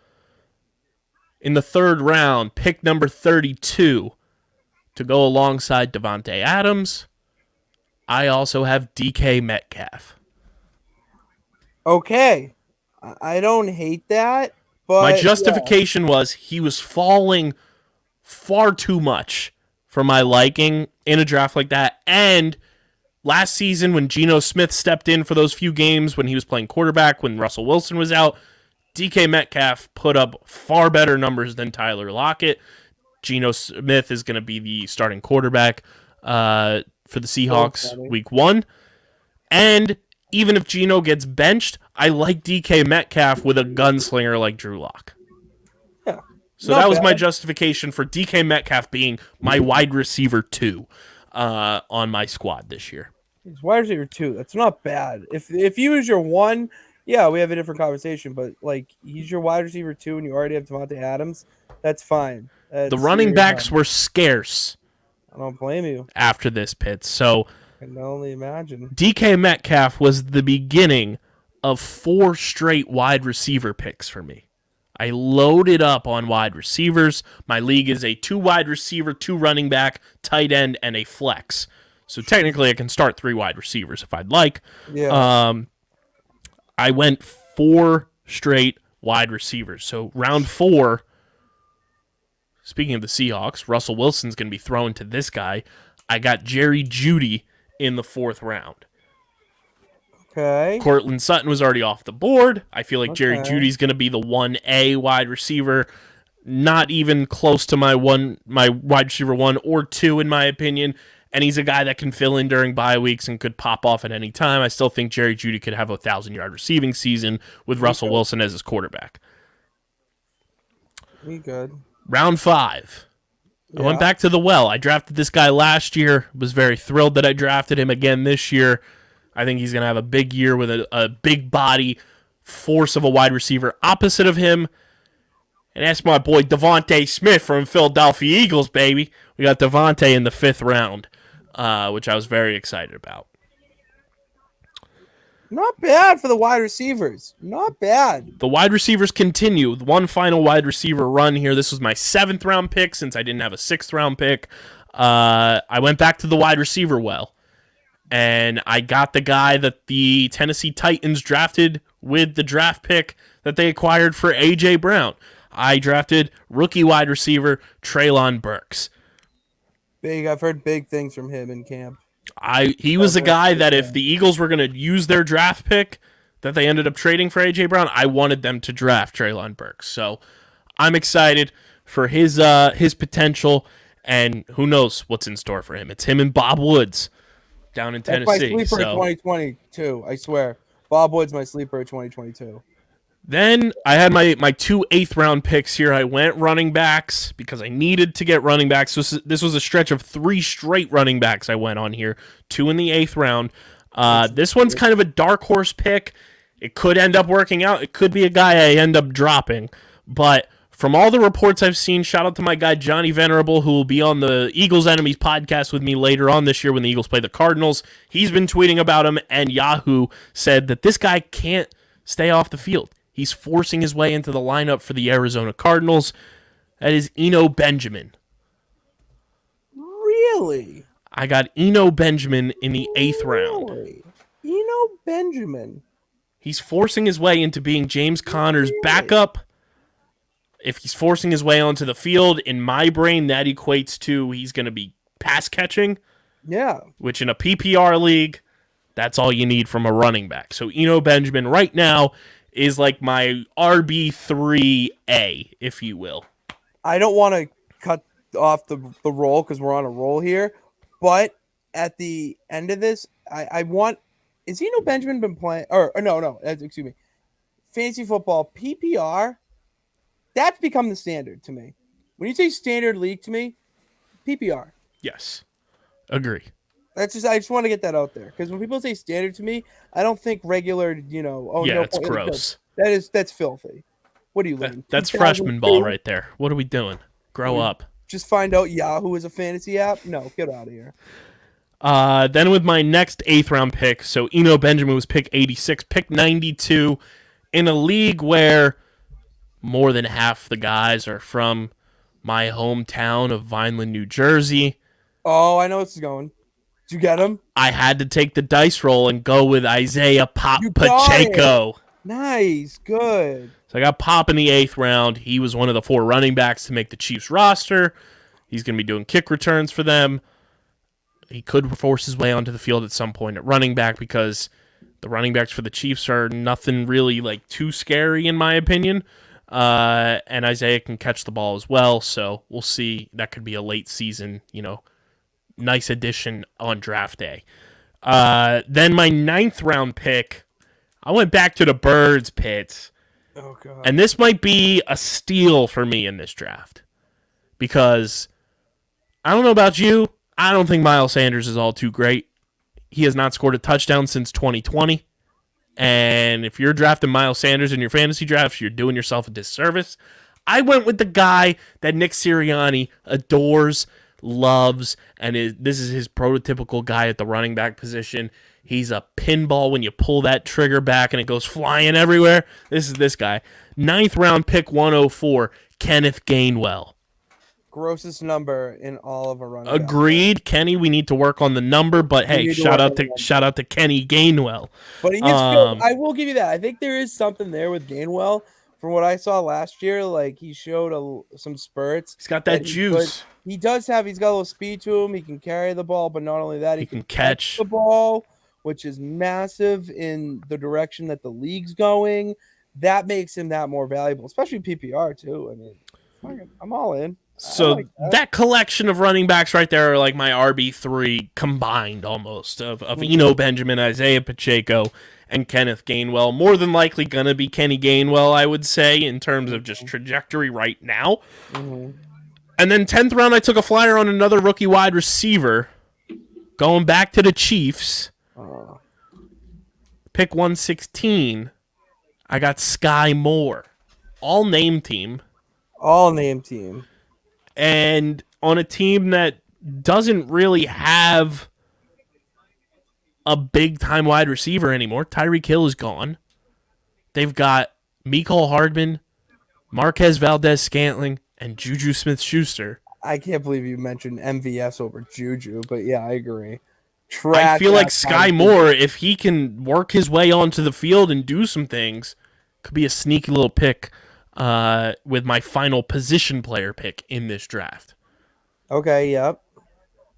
In the 3rd round, pick number 32, to go alongside Devontae Adams, I also have DK Metcalf. Okay. I don't hate that, but my justification was he was falling far too much for my liking in a draft like that. And last season when Geno Smith stepped in for those few games when he was playing quarterback, when Russell Wilson was out, DK Metcalf put up far better numbers than Tyler Lockett. Geno Smith is going to be the starting quarterback for the Seahawks funny. week 1. And even if Geno gets benched, I like DK Metcalf with a gunslinger like Drew Lock. Yeah. So that was my justification for DK Metcalf being my wide receiver 2 on my squad this year. He's wide receiver 2. That's not bad. If he was your 1, yeah, we have a different conversation. But like he's your wide receiver 2, and you already have Devontae Adams. That's fine. The running backs were scarce. I don't blame you. After this pit, so I can only imagine. DK Metcalf was the beginning of 4 straight wide receiver picks for me. I loaded up on wide receivers. My league is a 2 wide receiver, 2 running back, tight end, and a flex. So technically I can start 3 wide receivers if I'd like. Yeah. I went 4 straight wide receivers. So round 4, speaking of the Seahawks, Russell Wilson's going to be thrown to this guy. I got Jerry Jeudy in the 4th round. Okay. Cortland Sutton was already off the board. I feel like Jerry Jeudy's going to be the 1A wide receiver. Not even close to my wide receiver 1 or 2 in my opinion. And he's a guy that can fill in during bye weeks and could pop off at any time. I still think Jerry Jeudy could have a 1,000-yard receiving season with Russell Wilson as his quarterback. We good. Round 5. I went back to the well. I drafted this guy last year. Was very thrilled that I drafted him again this year. I think he's going to have a big year with a big body force of a wide receiver opposite of him. And that's my boy Devontae Smith from Philadelphia Eagles, baby. We got Devontae in the 5th round, which I was very excited about. Not bad for the wide receivers. Not bad. The wide receivers continue. One final wide receiver run here. This was my 7th round pick since I didn't have a 6th round pick. I went back to the wide receiver well. And I got the guy that the Tennessee Titans drafted with the draft pick that they acquired for A.J. Brown. I drafted rookie wide receiver Treylon Burks. Big. I've heard big things from him in camp. He was a guy that if the Eagles were going to use their draft pick that they ended up trading for A.J. Brown, I wanted them to draft Treylon Burks. So I'm excited for his potential, and who knows what's in store for him. It's him and Bob Woods down in Tennessee. That's my sleeper 2022, I swear. Bob Woods, my sleeper 2022. Then I had my 2 8th-round picks here. I went running backs because I needed to get running backs. This was a stretch of 3 straight running backs I went on here, 2 in the 8th round. This one's kind of a dark horse pick. It could end up working out. It could be a guy I end up dropping. But from all the reports I've seen, shout out to my guy Johnny Venerable, who will be on the Eagles Enemies podcast with me later on this year when the Eagles play the Cardinals. He's been tweeting about him, and Yahoo said that this guy can't stay off the field. He's forcing his way into the lineup for the Arizona Cardinals. That is Eno Benjamin. Really? I got Eno Benjamin in the 8th round. Eno Benjamin. He's forcing his way into being James Conner's backup. If he's forcing his way onto the field, in my brain, that equates to he's going to be pass catching. Yeah. Which in a PPR league, that's all you need from a running back. So Eno Benjamin right now is like my RB3A, if you will. I don't want to cut off the roll because we're on a roll here, but at the end of this, I want... Is Eno Benjamin been playing... Or no, excuse me. Fantasy football, PPR, that's become the standard to me. When you say standard league to me, PPR. Yes. Agree. I just want to get that out there because when people say standard to me, I don't think regular. It's gross. That's filthy. What are you living? That's freshman ball right there. What are we doing? Grow up. Just find out Yahoo is a fantasy app. No, get out of here. Then with my next 8th round pick, so Eno Benjamin was pick 86, pick 92 in a league where more than half the guys are from my hometown of Vineland, New Jersey. Oh, I know what's going. Did you get him? I had to take the dice roll and go with Isaiah Pacheco. Nice. Good. So I got Pop in the 8th round. He was one of the 4 running backs to make the Chiefs roster. He's going to be doing kick returns for them. He could force his way onto the field at some point at running back because the running backs for the Chiefs are nothing really like too scary in my opinion. And Isaiah can catch the ball as well. So we'll see. That could be a late season, nice addition on draft day. Then my 9th round pick, I went back to the Birds pits. Oh God. And this might be a steal for me in this draft. Because I don't know about you, I don't think Miles Sanders is all too great. He has not scored a touchdown since 2020. And if you're drafting Miles Sanders in your fantasy drafts, you're doing yourself a disservice. I went with the guy that Nick Sirianni adores, loves, and this is his prototypical guy at the running back position. He's a pinball when you pull that trigger back and it goes flying everywhere. This is this guy. 9th round pick 104, Kenneth Gainwell. Grossest number in all of a running Agreed, back. Kenny. We need to work on the number, but hey, shout out to Kenny Gainwell. But he is I will give you that. I think there is something there with Gainwell. From what I saw last year, like he showed some spurts. He's got that juice. He's got a little speed to him. He can carry the ball, but not only that, he can catch the ball, which is massive in the direction that the league's going. That makes him that more valuable, especially PPR too. I mean, I'm all in. So like that collection of running backs right there are like my RB3 combined almost of Eno Benjamin, Isaiah Pacheco, and Kenneth Gainwell. More than likely going to be Kenny Gainwell, I would say, in terms of just trajectory right now. Mm-hmm. And then 10th round, I took a flyer on another rookie wide receiver. Going back to the Chiefs. Pick 116, I got Sky Moore. All name team. And on a team that doesn't really have a big-time wide receiver anymore. Tyreek Hill is gone. They've got Mecole Hardman, Marquez Valdez-Scantling, and Juju Smith-Schuster. I can't believe you mentioned MVS over Juju, but yeah, I agree. I feel like Sky Moore, if he can work his way onto the field and do some things, could be a sneaky little pick with my final position player pick in this draft. Okay, yep.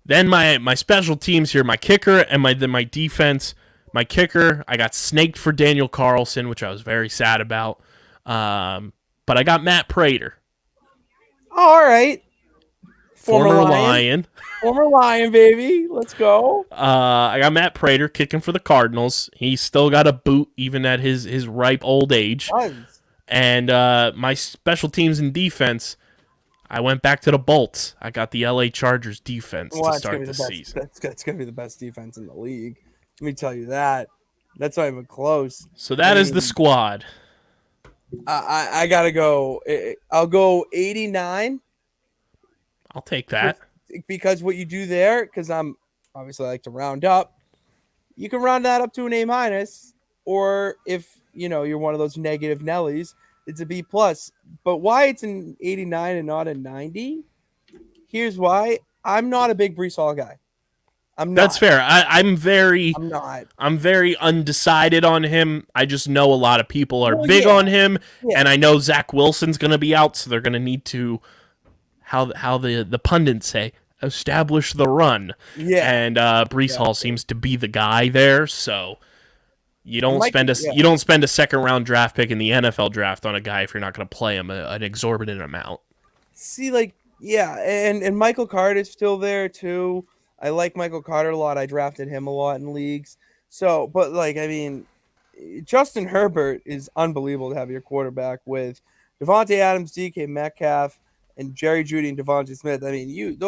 Then my special teams here, my kicker and my defense. My kicker, I got snaked for Daniel Carlson, which I was very sad about. But I got Matt Prater. All right. Former Lion. Former Lion, baby. Let's go. I got Matt Prater kicking for the Cardinals. He's still got a boot even at his ripe old age. Nice. And my special teams and defense, I went back to the Bolts. I got the LA Chargers defense to start the season. That's going to be the best defense in the league. Let me tell you that. That's not even close. So that is the squad. I got to go. I'll go 89. I'll take that. Because what you do there, because I'm obviously I like to round up, you can round that up to an A-, or if you're one of those negative Nellies, it's a B+. But why it's an 89 and not a 90? Here's why. I'm not a big Breece Hall guy. I'm not. That's fair. I'm very undecided on him. I just know a lot of people are big on him, and I know Zach Wilson's going to be out, so they're going to need to, how the pundits say, establish the run. Yeah. And Breece Hall seems to be the guy there, so you don't spend a second round draft pick in the NFL draft on a guy if you're not going to play him an exorbitant amount. See, and Michael Carter's still there too. I like Michael Carter a lot. I drafted him a lot in leagues. So, but Justin Herbert is unbelievable to have your quarterback with Devontae Adams, DK Metcalf, and Jerry Jeudy and Devontae Smith. I mean,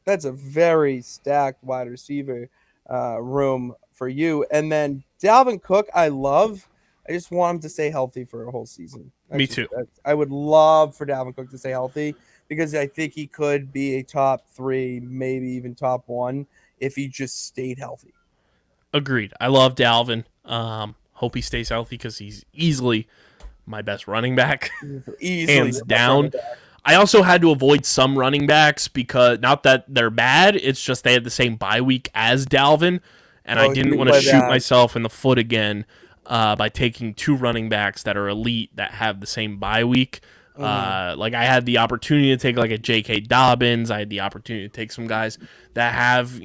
that's a very stacked wide receiver room for you. And then Dalvin Cook, I love. I just want him to stay healthy for a whole season. Me too. I would love for Dalvin Cook to stay healthy, because I think he could be a top 3, maybe even top 1 if he just stayed healthy. Agreed. I love Dalvin. Hope he stays healthy because he's easily my best running back. Hands down. I also had to avoid some running backs because not that they're bad, it's just they had the same bye week as Dalvin, and I didn't want to shoot myself in the foot again by taking 2 running backs that are elite that have the same bye week. I had the opportunity to take a J.K. Dobbins. I had the opportunity to take some guys that have,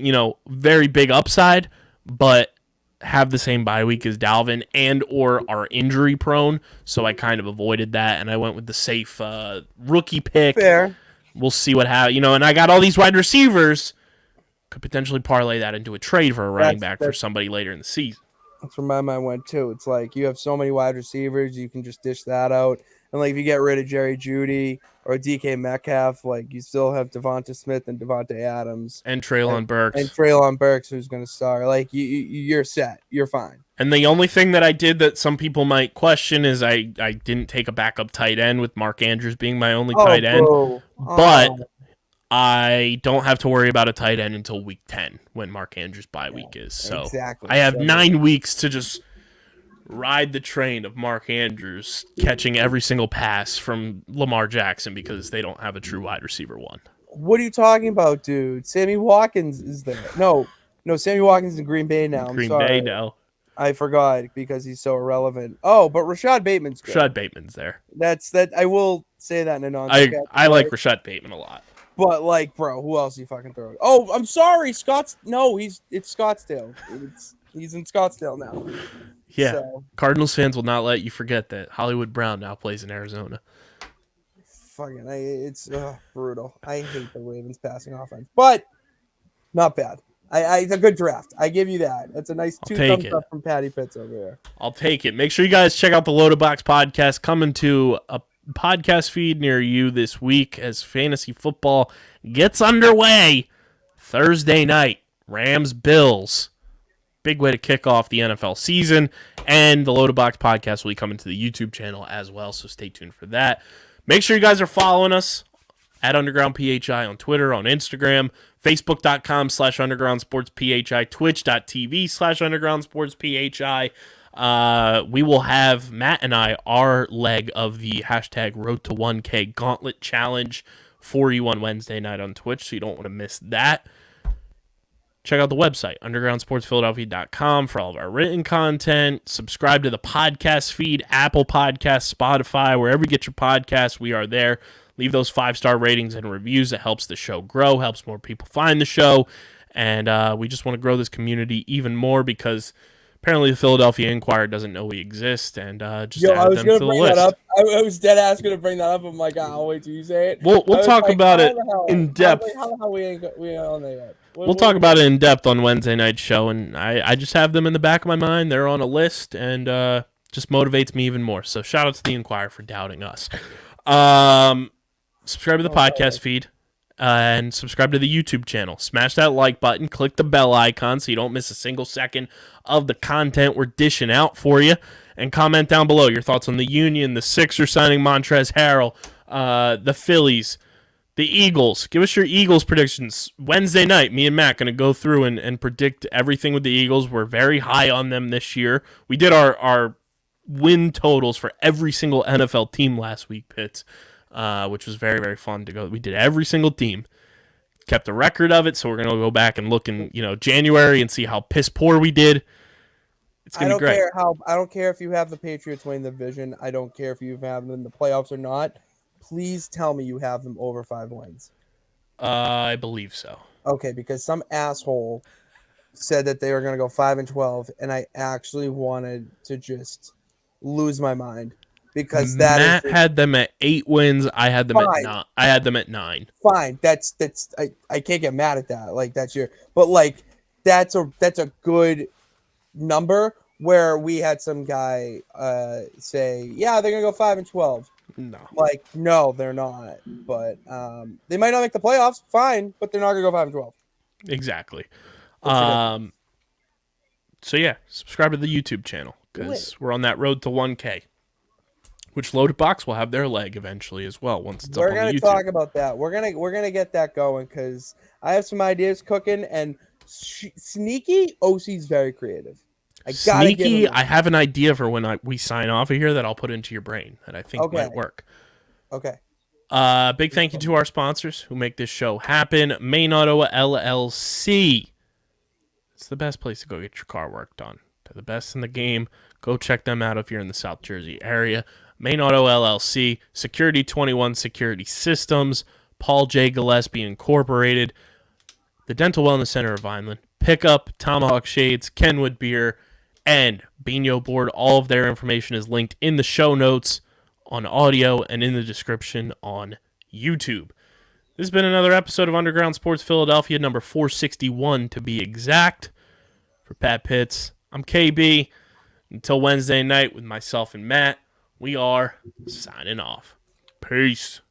very big upside, but have the same bye week as Dalvin and or are injury prone. So I kind of avoided that, and I went with the safe rookie pick. Fair. We'll see what happens. And I got all these wide receivers. could potentially parlay that into a trade for a running back for somebody later in the season. That's where my mind went too. It's like you have so many wide receivers, you can just dish that out. And like if you get rid of Jerry Jeudy or DK Metcalf, like you still have Devonta Smith and Devonta Adams and Treylon Burks. And Treylon Burks, who's going to start. Like you're set. You're fine. And the only thing that I did that some people might question is I didn't take a backup tight end with Mark Andrews being my only tight end. But I don't have to worry about a tight end until week 10 when Mark Andrews' bye week is. So exactly. I have 9 weeks to just ride the train of Mark Andrews catching every single pass from Lamar Jackson because they don't have a true wide receiver one. What are you talking about, dude? Sammy Watkins is there. No, Sammy Watkins is in Green Bay now. Green Bay now. I forgot because he's so irrelevant. Oh, but Rashad Bateman's good. Rashad Bateman's there. That's I will say that in a I like Rashad Bateman a lot. But like, bro, who else are you fucking throwing? Oh, I'm sorry, it's Scottsdale. He's in Scottsdale now. Yeah. So. Cardinals fans will not let you forget that Hollywood Brown now plays in Arizona. Fucking, it's brutal. I hate the Ravens passing offense, but not bad. It's a good draft. I give you that. It's a nice 2 thumbs up from Patty Pitts over there. I'll take it. Make sure you guys check out the Loaded Box podcast coming to a podcast feed near you this week as fantasy football gets underway Thursday night. Rams-Bills. Big way to kick off the NFL season. And the Loaded Box podcast will be coming to the YouTube channel as well, so stay tuned for that. Make sure you guys are following us at UndergroundPHI on Twitter, on Instagram, Facebook.com/UndergroundSportsPHI, Twitch.tv/UndergroundSportsPHI. We will have Matt and I our leg of the hashtag Road to 1K Gauntlet Challenge for you on Wednesday night on Twitch, so you don't want to miss that. Check out the website, undergroundsportsphiladelphia.com, for all of our written content. Subscribe to the podcast feed, Apple Podcasts, Spotify, wherever you get your podcasts, we are there. Leave those 5-star ratings and reviews. It helps the show grow, helps more people find the show, and we just want to grow this community even more because apparently the Philadelphia Inquirer doesn't know we exist, and just add them to the list. That up. I was dead ass going to bring that up. I'm like, I'll wait till you say it. We'll talk about it in depth. We ain't on there yet. We'll talk about it in depth on Wednesday night's show, and I just have them in the back of my mind. They're on a list, and just motivates me even more. So shout out to the Inquirer for doubting us. Subscribe to the podcast feed, and subscribe to the YouTube channel. Smash that like button, click the bell icon so you don't miss a single second of the content we're dishing out for you, and comment down below your thoughts on the Union, the Sixers signing Montrezl Harrell, the Phillies, the Eagles. Give us your Eagles predictions. Wednesday night, me and Matt going to go through and predict everything with the Eagles. We're very high on them this year. We did our win totals for every single NFL team last week, Pitts, which was very, very fun to go. We did every single team. Kept a record of it, so we're going to go back and look in January and see how piss poor we did. It's going to be great. I don't care if you have the Patriots winning the division. I don't care if you have them in the playoffs or not. Please tell me you have them over 5 wins. I believe so. Okay, because some asshole said that they were going to go 5-12, and I actually wanted to just lose my mind because Matt had them at 8 wins. I had them at 9. I had them at 9. Fine, that's I can't get mad at that. Like that's a good number. Where we had some guy say, yeah, they're gonna go 5-12. No. Like, no, they're not. But they might not make the playoffs, fine, but they're not gonna go 5-12. Exactly. So yeah, subscribe to the YouTube channel because we're on that road to 1K. Which Loaded Box will have their leg eventually as well once it's up on the YouTube. We're gonna talk about that. We're gonna get that going because I have some ideas cooking, and sneaky OC's very crereative. Sneaky, I have an idea for when we sign off of here that I'll put into your brain that I think might work. Okay. Big thank you to our sponsors who make this show happen. Main Auto LLC. It's the best place to go get your car work done. They're the best in the game. Go check them out if you're in the South Jersey area. Main Auto LLC, Security 21 Security Systems, Paul J. Gillespie Incorporated, the Dental Wellness Center of Vineland, Pickup, Tomahawk Shades, Kenwood Beer, and Bino Board. All of their information is linked in the show notes on audio and in the description on YouTube. This has been another episode of Underground Sports Philadelphia, number 461 to be exact. For Pat Pitts, I'm KB. Until Wednesday night with myself and Matt, we are signing off. Peace.